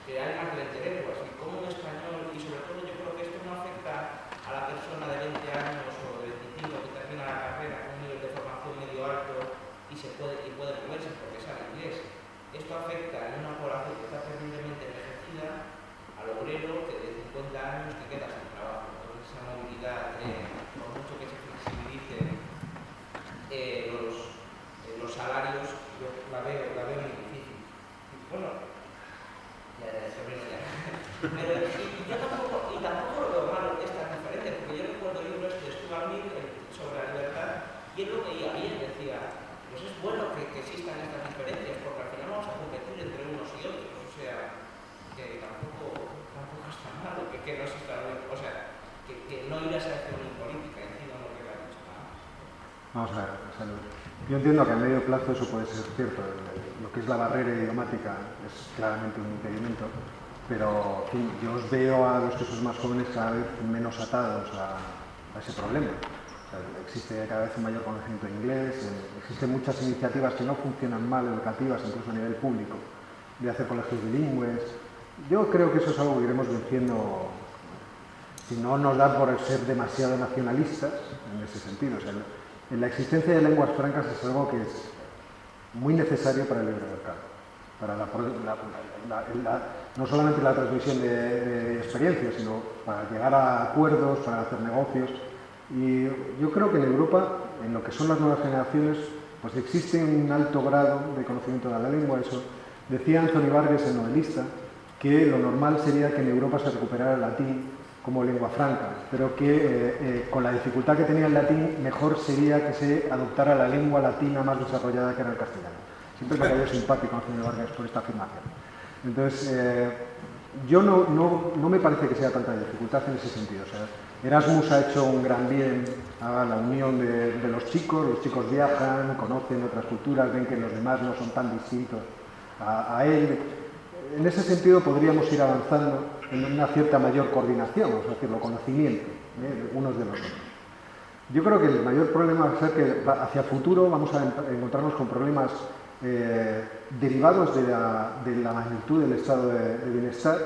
Speaker 3: que hay más de 20 lenguas, y como un español, y sobre todo yo creo que esto no afecta a la persona de 20 años o de 25 que termina la carrera con un nivel de formación medio alto y puede moverse porque sabe inglés. Esto afecta en una población que está terriblemente envejecida al obrero que de 50 años que queda sin trabajo. Entonces esa movilidad, por mucho que se flexibilicen los salarios, yo la veo muy difícil. Y bueno, ya sobrino ya. Pero yo tampoco lo veo malo esta diferencia, porque yo recuerdo libros de Stuart Mill sobre la libertad y él lo veía bien, decía, pues es bueno que existan estas diferencias, porque al final vamos a competir entre unos y otros, o sea, que tampoco está mal que no se está bien, o sea, que no ir a esa acción política, encima no que ha dicho nada.
Speaker 1: Vamos a ver, yo entiendo que a medio plazo eso puede ser cierto, lo que es la barrera idiomática es claramente un impedimento, pero en fin, yo os veo a los que sois más jóvenes cada vez menos atados a ese problema. O sea, existe cada vez un mayor conocimiento de inglés, existen muchas iniciativas que no funcionan mal, educativas, incluso a nivel público, de hacer colegios bilingües. Yo creo que eso es algo que iremos venciendo, si no nos da por ser demasiado nacionalistas en ese sentido. O sea, la existencia de lenguas francas es algo que es muy necesario para el libre mercado, para no solamente la transmisión de experiencias, sino para llegar a acuerdos, para hacer negocios. Y yo creo que en Europa, en lo que son las nuevas generaciones, pues existe un alto grado de conocimiento de la lengua. Eso decía Anthony Burgess, el novelista, que lo normal sería que en Europa se recuperara el latín como lengua franca, pero que con la dificultad que tenía el latín, mejor sería que se adoptara la lengua latina más desarrollada que era el castellano. Siempre me cayó simpático Antonio Vargas por esta afirmación. Entonces, yo no me parece que sea tanta dificultad en ese sentido. O sea, Erasmus ha hecho un gran bien a la unión de los chicos viajan, conocen otras culturas, ven que los demás no son tan distintos a él. En ese sentido podríamos ir avanzando en una cierta mayor coordinación, es decir, conocimiento unos de los otros. Yo creo que el mayor problema va a ser que hacia el futuro vamos a encontrarnos con problemas derivados de la magnitud del estado de bienestar,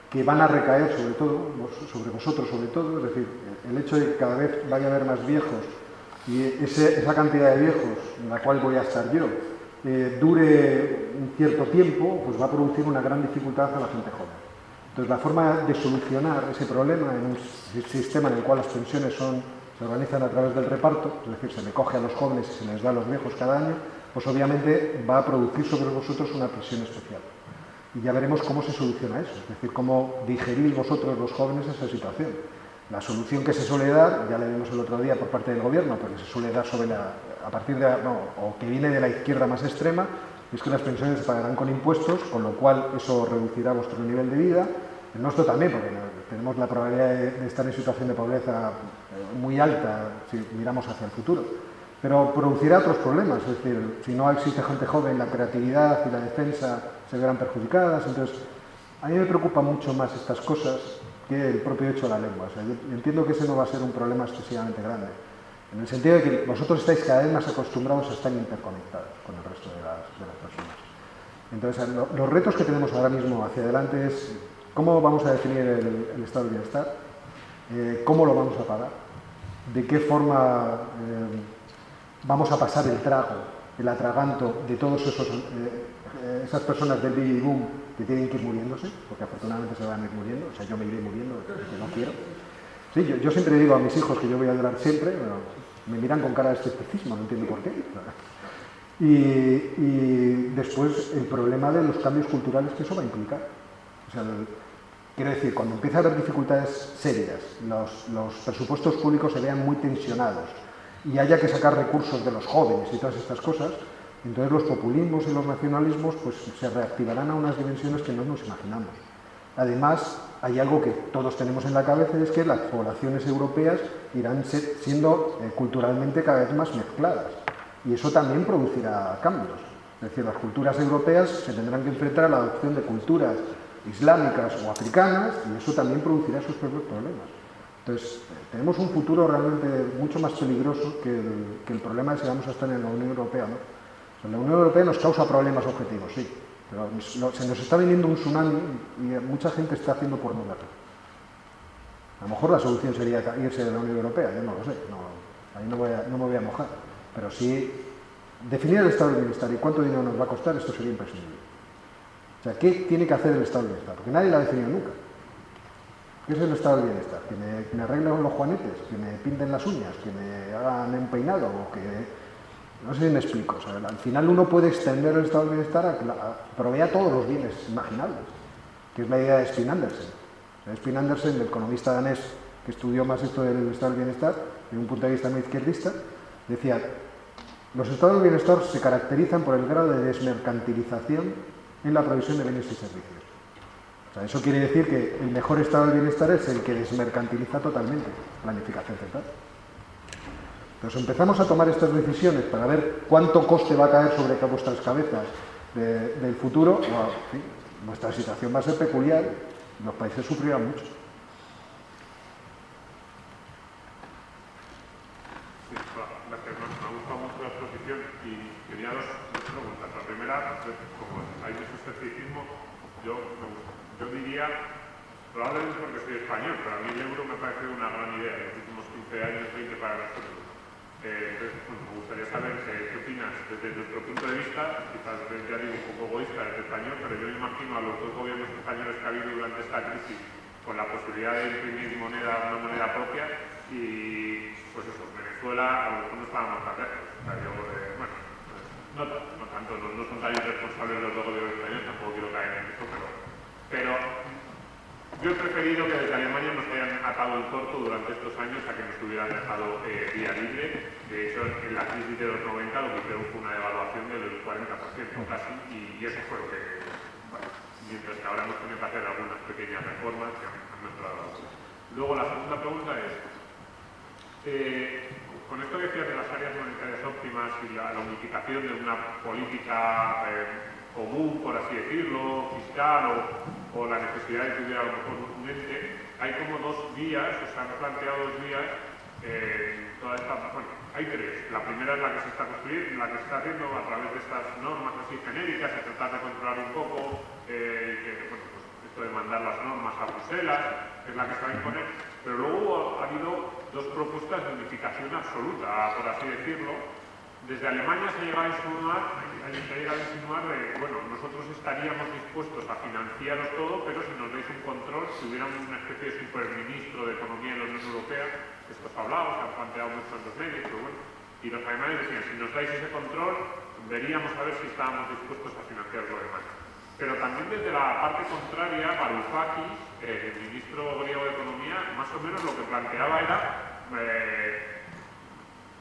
Speaker 1: que van a recaer sobre todo, sobre vosotros sobre todo, es decir, el hecho de que cada vez vaya a haber más viejos y esa cantidad de viejos en la cual voy a estar yo dure un cierto tiempo, pues va a producir una gran dificultad a la gente joven. Entonces, la forma de solucionar ese problema en un sistema en el cual las pensiones se organizan a través del reparto, es decir, se le coge a los jóvenes y se les da a los viejos cada año, pues obviamente va a producir sobre vosotros una presión especial. Y ya veremos cómo se soluciona eso, es decir, cómo digerís vosotros los jóvenes esa situación. La solución que se suele dar, ya le vimos el otro día por parte del gobierno, pero que se suele dar a partir de, o que viene de la izquierda más extrema, es que las pensiones se pagarán con impuestos, con lo cual eso reducirá vuestro nivel de vida. El nuestro también, porque tenemos la probabilidad de estar en situación de pobreza muy alta si miramos hacia el futuro. Pero producirá otros problemas, es decir, si no existe gente joven, la creatividad y la defensa se verán perjudicadas. Entonces, a mí me preocupan mucho más estas cosas que el propio hecho de la lengua. O sea, yo entiendo que ese no va a ser un problema excesivamente grande, en el sentido de que vosotros estáis cada vez más acostumbrados a estar interconectados con el resto de las personas. Entonces, los retos que tenemos ahora mismo hacia adelante es cómo vamos a definir el estado de bienestar, cómo lo vamos a pagar, de qué forma vamos a pasar el trago, el atraganto de todas esas personas del baby boom que tienen que ir muriéndose, porque afortunadamente se van a ir muriendo, o sea, yo me iré muriendo, que no quiero. Sí, yo siempre digo a mis hijos que yo voy a durar siempre, pero me miran con cara de escepticismo, no entiendo por qué. Y después el problema de los cambios culturales que eso va a implicar. O sea, quiero decir, cuando empieza a haber dificultades serias, los presupuestos públicos se vean muy tensionados y haya que sacar recursos de los jóvenes y todas estas cosas, entonces los populismos y los nacionalismos pues, se reactivarán a unas dimensiones que no nos imaginamos. Además, hay algo que todos tenemos en la cabeza, es que las poblaciones europeas irán siendo culturalmente cada vez más mezcladas. Y eso también producirá cambios. Es decir, las culturas europeas se tendrán que enfrentar a la adopción de culturas islámicas o africanas, y eso también producirá sus propios problemas. Entonces, tenemos un futuro realmente mucho más peligroso que el problema de si vamos a estar en la Unión Europea, ¿no? O sea, la Unión Europea nos causa problemas objetivos, sí, pero se nos está viniendo un tsunami y mucha gente está haciendo por no verlo. A lo mejor la solución sería irse de la Unión Europea, yo no lo sé, ahí no me voy a mojar, pero sí definir el estado del bienestar y cuánto dinero nos va a costar, esto sería imprescindible. O sea, ¿qué tiene que hacer el estado del bienestar? Porque nadie lo ha definido nunca. ¿Qué es el estado del bienestar? ¿Que me arreglen los juanetes? ¿Que me pinten las uñas? ¿Que me hagan un peinado? ¿O que no sé si me explico? O sea, al final uno puede extender el estado del bienestar a proveer todos los bienes imaginables, que es la idea de Spin Andersen. O sea, Spin Andersen, el economista danés que estudió más esto del estado del bienestar, desde un punto de vista muy izquierdista, decía: los estados del bienestar se caracterizan por el grado de desmercantilización en la provisión de bienes y servicios. O sea, eso quiere decir que el mejor estado del bienestar es el que desmercantiliza totalmente, planificación central. Entonces empezamos a tomar estas decisiones para ver cuánto coste va a caer sobre vuestras cabezas del futuro. Sí, nuestra situación va a ser peculiar, los países sufrirán mucho.
Speaker 4: Sí, gracias. Me ha gustado mucho la exposición y quería dos preguntas. La primera, como hay mucho escepticismo, yo diría, probablemente porque soy español, pero a mí el euro me parece una gran idea en los últimos 15 años, 20 para nosotros. Entonces, me gustaría saber qué opinas desde nuestro punto de vista, quizás ya digo un poco egoísta desde español, pero yo me imagino a los dos gobiernos españoles que ha habido durante esta crisis con la posibilidad de imprimir una moneda propia y, pues eso, Venezuela a lo mejor no estábamos tan lejos. O sea, bueno, no tanto, no son tan irresponsables los dos gobiernos españoles, tampoco quiero caer en eso, pero yo he preferido que desde Alemania nos hayan atado el corto durante estos años a que nos hubieran dejado vía libre. De hecho, en la crisis de los 90 lo que hicieron fue una devaluación del 40% casi, y eso fue lo que, bueno, mientras que ahora hemos tenido que hacer algunas pequeñas reformas que han mejorado. Luego, la segunda pregunta es, con esto que decías de las áreas monetarias óptimas y la unificación de una política común, por así decirlo, fiscal o la necesidad de que hubiera a lo mejor un ente, hay como dos vías, o se han planteado dos vías en toda esta bueno, hay tres. La primera es la que se está construyendo, la que se está haciendo a través de estas normas así genéricas y tratar de controlar un poco bueno, pues esto de mandar las normas a Bruselas, que es la que se va a imponer. Pero luego ha habido dos propuestas de unificación absoluta, por así decirlo. Desde Alemania se ha llegado a insinuar de, bueno, nosotros estaríamos dispuestos a financiaros todo, pero si nos dais un control, si hubiéramos una especie de superministro de Economía de la Unión Europea, esto se ha hablado, se ha planteado mucho en los medios, pero bueno, y los alemanes decían, si nos dais ese control, veríamos a ver si estábamos dispuestos a financiar lo demás. Pero también desde la parte contraria, Varoufakis, el ministro griego de Economía, más o menos lo que planteaba era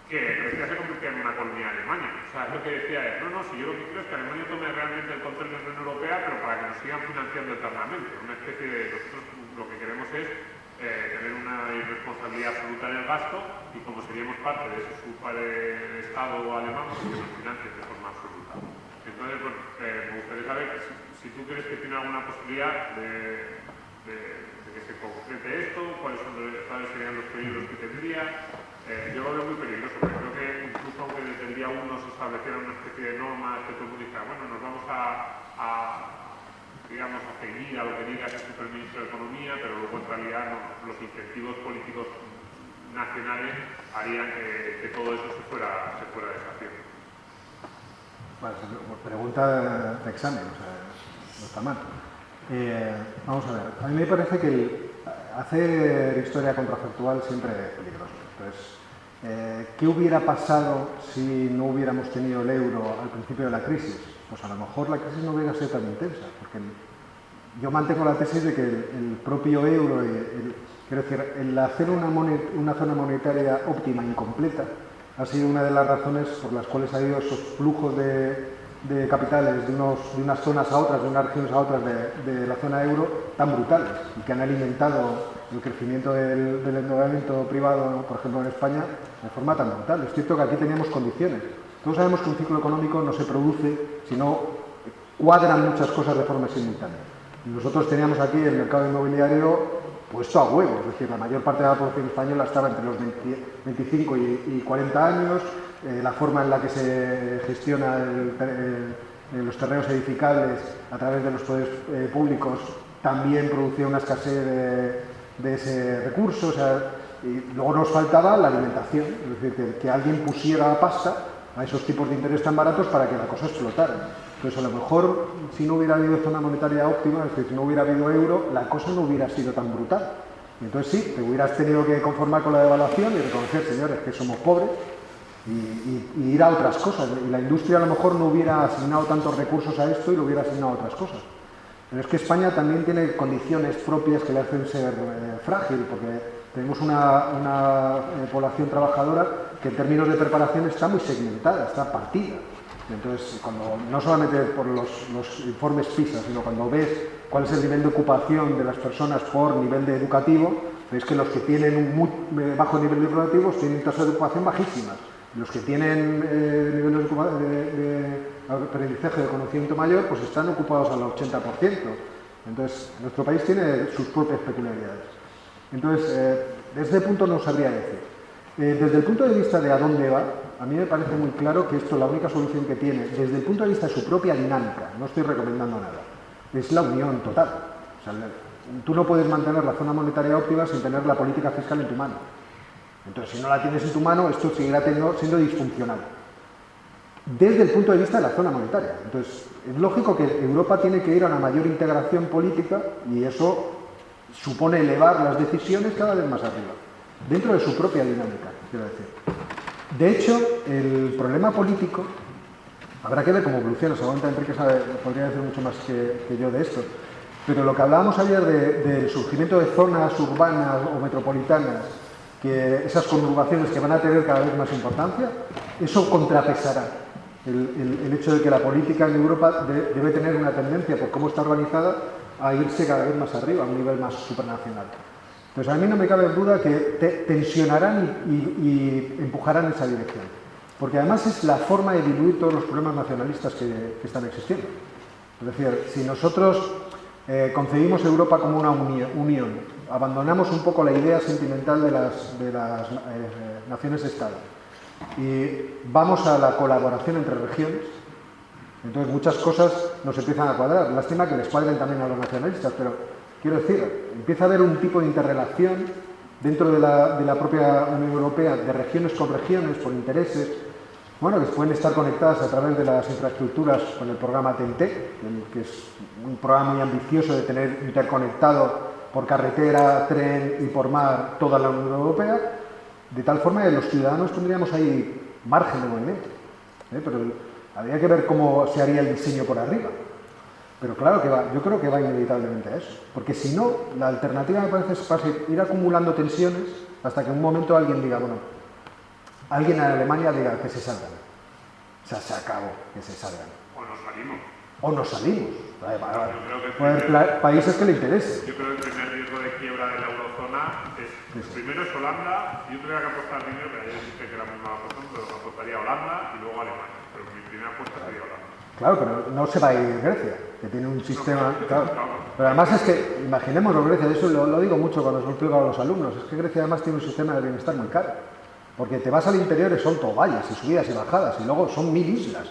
Speaker 4: que Grecia se convirtiera en una colonia de Alemania. O sea, lo que decía es, no, si yo lo que quiero es que Alemania tome realmente el control de la Unión Europea, pero para que nos sigan financiando eternamente. Una especie de, nosotros lo que queremos es tener una irresponsabilidad absoluta en el gasto y como seríamos parte de ese Estado alemán, pues que nos financien de forma absoluta. Entonces, bueno, me gustaría saber si tú crees que tiene alguna posibilidad de que se concrete esto, cuáles serían los peligros que tendría. Yo lo veo muy peligroso, porque creo que incluso aunque desde el día 1 se estableciera una especie de normas que todo el mundo dijera, bueno, nos vamos digamos, a seguir a lo que diga ese superministro de Economía, pero luego en realidad los incentivos políticos nacionales harían que todo eso se fuera deshaciendo.
Speaker 1: Bueno, pregunta de examen, o sea, no está mal. Vamos a ver, a mí me parece que hacer historia contrafactual siempre es peligroso. Entonces, ¿qué hubiera pasado si no hubiéramos tenido el euro al principio de la crisis? Pues a lo mejor la crisis no hubiera sido tan intensa, porque yo mantengo la tesis de que el propio euro, quiero decir, el hacer una zona monetaria óptima incompleta ha sido una de las razones por las cuales ha habido esos flujos de capitales de unas zonas a otras, de unas regiones a otras de la zona euro tan brutales y que han alimentado el crecimiento del endeudamiento privado, por ejemplo en España, de forma tan brutal. Es cierto que aquí teníamos condiciones. Todos sabemos que un ciclo económico no se produce si no cuadran muchas cosas de forma simultánea. Nosotros teníamos aquí el mercado inmobiliario puesto a huevo, es decir, la mayor parte de la población española estaba entre los 25 y 40 años, la forma en la que se gestiona los terrenos edificables a través de los poderes públicos también producía una escasez de ese recurso, o sea, y luego nos faltaba la alimentación, es decir, que alguien pusiera pasta a esos tipos de interés tan baratos para que la cosa explotara. Entonces, a lo mejor, si no hubiera habido zona monetaria óptima, es decir, si no hubiera habido euro, la cosa no hubiera sido tan brutal. Y entonces sí, te hubieras tenido que conformar con la devaluación y reconocer, señores, que somos pobres y ir a otras cosas. Y la industria a lo mejor no hubiera asignado tantos recursos a esto y lo hubiera asignado a otras cosas. Pero es que España también tiene condiciones propias que le hacen ser frágil, porque tenemos una población trabajadora que en términos de preparación está muy segmentada, está partida. Entonces, no solamente por los informes PISA, sino cuando ves cuál es el nivel de ocupación de las personas por nivel de educativo, ves que los que tienen un muy bajo nivel de educativo tienen tasas de ocupación bajísimas. Los que tienen niveles de aprendizaje de conocimiento mayor, pues están ocupados al 80%. Entonces, nuestro país tiene sus propias peculiaridades. Entonces, desde ese punto no sabría decir. Desde el punto de vista de a dónde va, a mí me parece muy claro que esto, la única solución que tiene, desde el punto de vista de su propia dinámica, no estoy recomendando nada, es la unión total. O sea, tú no puedes mantener la zona monetaria óptima sin tener la política fiscal en tu mano. Entonces, si no la tienes en tu mano, esto seguirá siendo disfuncional. Desde el punto de vista de la zona monetaria. Entonces, es lógico que Europa tiene que ir a una mayor integración política y eso supone elevar las decisiones cada vez más arriba, dentro de su propia dinámica, quiero decir. De hecho, el problema político, habrá que ver cómo evoluciona, seguramente Enrique podría decir mucho más que yo de esto, pero lo que hablábamos ayer del surgimiento de zonas urbanas o metropolitanas, que esas conurbaciones que van a tener cada vez más importancia, eso contrapesará el hecho de que la política en Europa debe tener una tendencia, por cómo está organizada, a irse cada vez más arriba, a un nivel más supranacional. Entonces, a mí no me cabe duda que tensionarán y empujarán en esa dirección. Porque además es la forma de diluir todos los problemas nacionalistas que están existiendo. Es decir, si nosotros concebimos Europa como una unión abandonamos un poco la idea sentimental de las naciones-estado y vamos a la colaboración entre regiones. Entonces muchas cosas nos empiezan a cuadrar. Lástima que les cuadren también a los nacionalistas, pero quiero decir, empieza a haber un tipo de interrelación dentro de la propia Unión Europea, de regiones con regiones, por intereses, bueno, que pueden estar conectadas a través de las infraestructuras con el programa TEN-T, que es un programa muy ambicioso de tener interconectado por carretera, tren y por mar toda la Unión Europea, de tal forma que los ciudadanos tendríamos ahí margen de movimiento. Pero habría que ver cómo se haría el diseño por arriba. Pero claro que va, yo creo que va inevitablemente a eso. Porque si no, la alternativa me parece es ir acumulando tensiones hasta que en un momento alguien diga, bueno, alguien en Alemania diga que se salgan. O sea, se acabó, que se salgan.
Speaker 4: O nos salimos.
Speaker 1: O nos salimos.
Speaker 4: Puede
Speaker 1: haber países que le interese.
Speaker 4: Yo creo que el primer riesgo de quiebra de la eurozona es, primero es Holanda, y yo tuviera que apostar dinero, pero ayer dije que era muy mala apuesta, pero apostaría a Holanda y luego a Alemania. Pero mi primera apuesta sería Holanda.
Speaker 1: Claro, pero no se va a ir Grecia, que tiene un sistema... Claro. Pero además es que, imaginémoslo, Grecia, de eso lo digo mucho cuando os explico a los alumnos, es que Grecia además tiene un sistema de bienestar muy caro. Porque te vas al interior y son todo valles y subidas y bajadas, y luego son 1000 islas.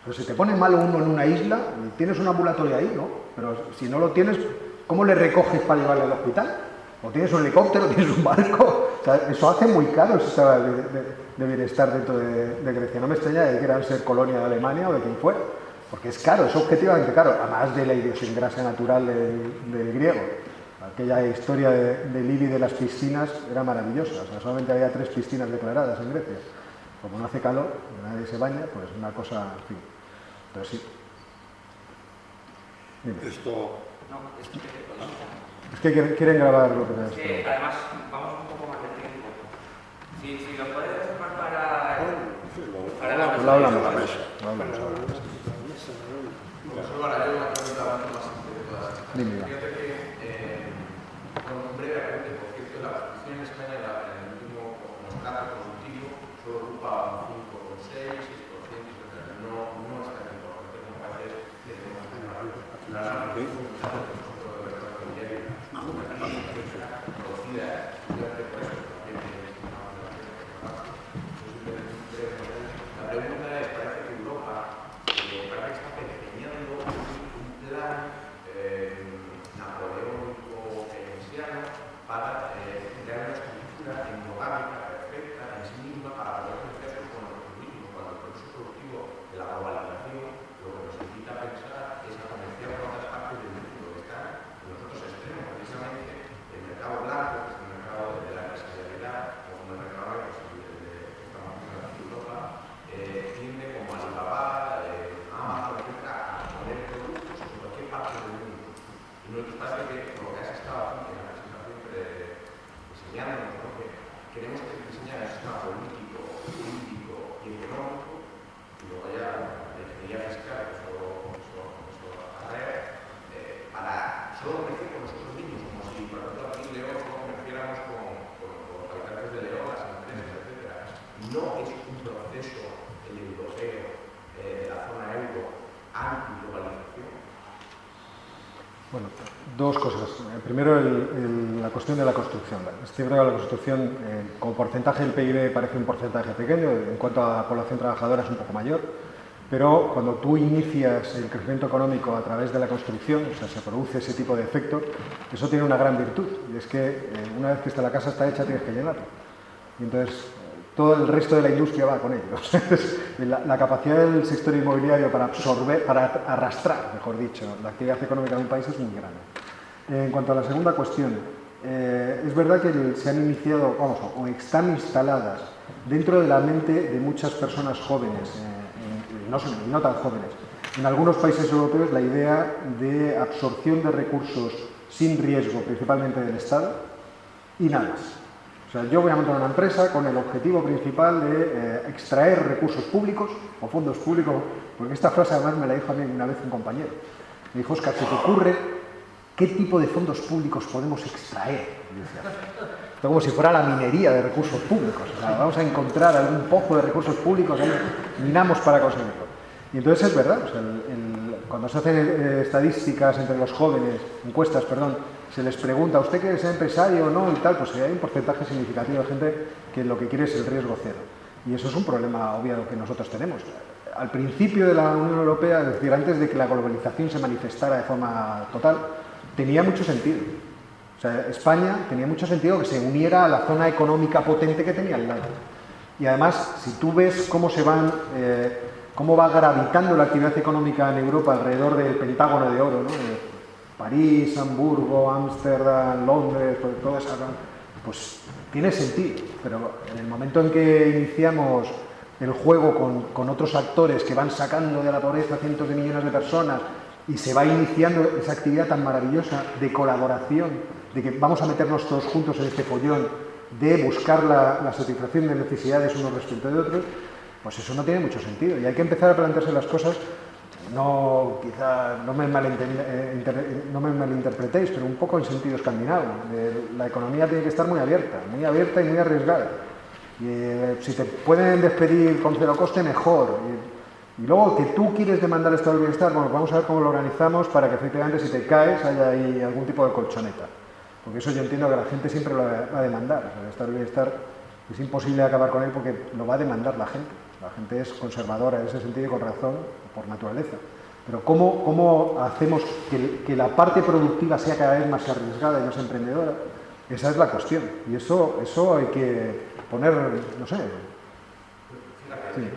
Speaker 1: Pero si te pone malo uno en una isla, tienes un ambulatorio ahí, ¿no? Pero si no lo tienes, ¿cómo le recoges para llevarle al hospital? O tienes un helicóptero, tienes un barco. O sea, eso hace muy caro el sistema de bienestar dentro de Grecia. No me extraña que quieran ser colonia de Alemania o de quien fuera, porque es caro, es objetivamente caro, además de la idiosincrasia natural del griego. Aquella historia de Lili de las piscinas era maravillosa. O sea, solamente había 3 piscinas declaradas en Grecia. Como no hace calor, nadie se baña, pues una cosa, en fin. Pero sí. Dime.
Speaker 2: Esto...
Speaker 3: No,
Speaker 1: Es que quieren grabar lo que
Speaker 3: es que además vamos un poco más de tiempo. Si lo puedes reservar para la
Speaker 1: Lo hablamos.
Speaker 2: la mesa.
Speaker 5: Solo para yo una pregunta más simple de todas.
Speaker 1: Dime.
Speaker 5: Fíjate que, brevemente, por cierto, la Constitución en España en el último contrato consultivo solo ocupa un 5,6, 6%, etc. No está tan importante como parece que tenemos que hablar. La producida durante por eso. La pregunta es, parece que Europa parece que está pergeñando un plan napoleónico keynesiano para crear una estructura endogámica perfecta en sí misma para poder crecer con el turismo, cuando el proceso productivo de la globalización lo que nos invita a pensar es a comerciar con otras partes del mundo que están en los otros extremos, precisamente el mercado blanco, que es el mercado de la empresarialidad, o como el mercado que estamos haciendo aquí en Europa, tiende como Alibaba, Amazon, etc., a poner productos en cualquier parte del mundo. Y nosotros parece que por lo que has estado aquí en la presentación enseñándonos, ¿no? Que queremos que se diseñe el sistema político y económico, y luego ya la ingeniería fiscal, eso atrae, para solo comerciar con nosotros mismos, como si, por ejemplo, aquí en León solo comerciáramos con los habitantes de León, las empresas, etc. No es un proceso el europeo de la zona euro anti-globalización.
Speaker 1: Bueno, dos cosas. Primero, la cuestión de la construcción. Es cierto que la construcción, como porcentaje del PIB, parece un porcentaje pequeño, en cuanto a población trabajadora es un poco mayor, pero cuando tú inicias el crecimiento económico a través de la construcción, o sea, se produce ese tipo de efecto, eso tiene una gran virtud, y es que una vez que la casa está hecha tienes que llenarla. Y entonces, todo el resto de la industria va con ello. La capacidad del sector inmobiliario para absorber, para arrastrar, mejor dicho, la actividad económica de un país es muy grande. En cuanto a la segunda cuestión, es verdad que se han iniciado, o están instaladas dentro de la mente de muchas personas jóvenes, no tan jóvenes, en algunos países europeos, la idea de absorción de recursos sin riesgo, principalmente del Estado, y nada más. O sea, yo voy a montar una empresa con el objetivo principal de extraer recursos públicos o fondos públicos, porque esta frase además me la dijo a mí una vez un compañero. Me dijo, Óscar, ¿se te ocurre qué tipo de fondos públicos podemos extraer? Y yo decía, esto como si fuera la minería de recursos públicos. O sea, vamos a encontrar algún pozo de recursos públicos, ahí minamos para conseguirlo. Y entonces es verdad, o sea, cuando se hacen estadísticas entre los jóvenes, encuestas, perdón, se les pregunta, ¿usted quiere ser empresario o no? Y tal, pues hay un porcentaje significativo de gente que lo que quiere es el riesgo cero. Y eso es un problema obvio que nosotros tenemos. Al principio de la Unión Europea, es decir, antes de que la globalización se manifestara de forma total, tenía mucho sentido. O sea, España tenía mucho sentido que se uniera a la zona económica potente que tenía al lado. Y además, si tú ves cómo va gravitando la actividad económica en Europa alrededor del Pentágono de Oro, ¿no? París, Hamburgo, Ámsterdam, Londres, toda esa, pues tiene sentido. Pero en el momento en que iniciamos el juego con otros actores que van sacando de la pobreza cientos de millones de personas y se va iniciando esa actividad tan maravillosa de colaboración, de que vamos a meternos todos juntos en este follón, de buscar la satisfacción de necesidades unos respecto de otros, pues eso no tiene mucho sentido. Y hay que empezar a plantearse las cosas, quizá no me malinterpretéis, pero un poco en sentido escandinavo. La economía tiene que estar muy abierta y muy arriesgada. Y si te pueden despedir con cero coste, mejor. Y luego que tú quieres demandar estado del bienestar, bueno, vamos a ver cómo lo organizamos para que efectivamente si te caes haya ahí algún tipo de colchoneta. Porque eso yo entiendo que la gente siempre lo va a demandar. O sea, el estado del bienestar es imposible acabar con él porque lo va a demandar la gente. La gente es conservadora en ese sentido y con razón, por naturaleza. Pero ¿cómo hacemos que la parte productiva sea cada vez más arriesgada y más emprendedora? Esa es la cuestión. Y eso hay que poner, no sé. Sí.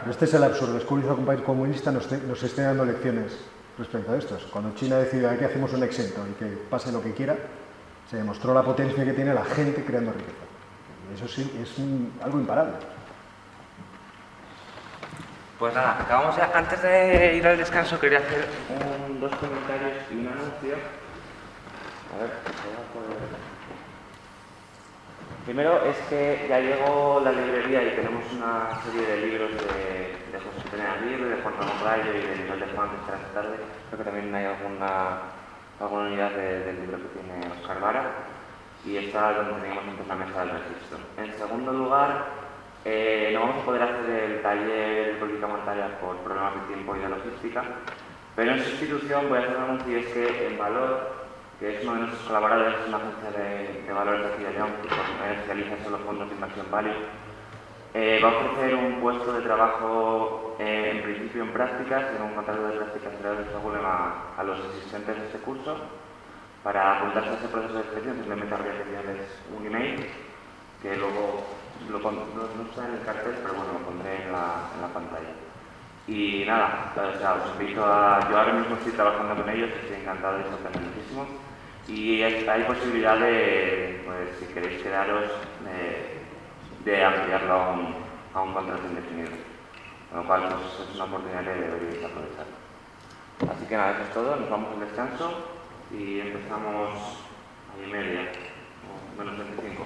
Speaker 1: Pero este es el absurdo. Es curioso que un país comunista nos esté dando lecciones respecto a esto. Cuando China decidió que hacemos un exento y que pase lo que quiera, se demostró la potencia que tiene la gente creando riqueza. Y eso sí, es algo imparable.
Speaker 6: Pues nada, acabamos ya. Antes de ir al descanso quería hacer dos comentarios y un anuncio. A ver, primero es que ya llegó la librería y tenemos una serie de libros de José Pérez Aguirre, de Juan Ramón Rayo y de Miguel de Juan que estará esta tarde. Creo que también hay alguna unidad del libro que tiene Oscar Vara y está donde teníamos antes la mesa del registro. En segundo lugar, no vamos a poder hacer el taller de política monetaria por problemas de tiempo y de logística, pero en sustitución voy a hacer un anuncio y es que en Valor, que es uno de nuestros colaboradores, es una agencia de valores de aquí de León, que comercializa solo fondos de inversión value, va a ofrecer un puesto de trabajo en principio en prácticas, en un contrato de prácticas de Segulem a los asistentes de este curso. Para apuntarse a ese proceso de selección simplemente habría que enviarles un email, que luego no está en el cartel, pero bueno, lo pondré en la pantalla. Y nada, o sea, os invito yo ahora mismo estoy trabajando con ellos, estoy encantado y sorprendido muchísimo. Y hay posibilidad de, pues, si queréis quedaros, de ampliarlo a un contrato indefinido. Con lo cual, pues, es una oportunidad que deberíais aprovechar. Así que nada, eso es todo, nos vamos al descanso y empezamos a 1:30, o menos 25.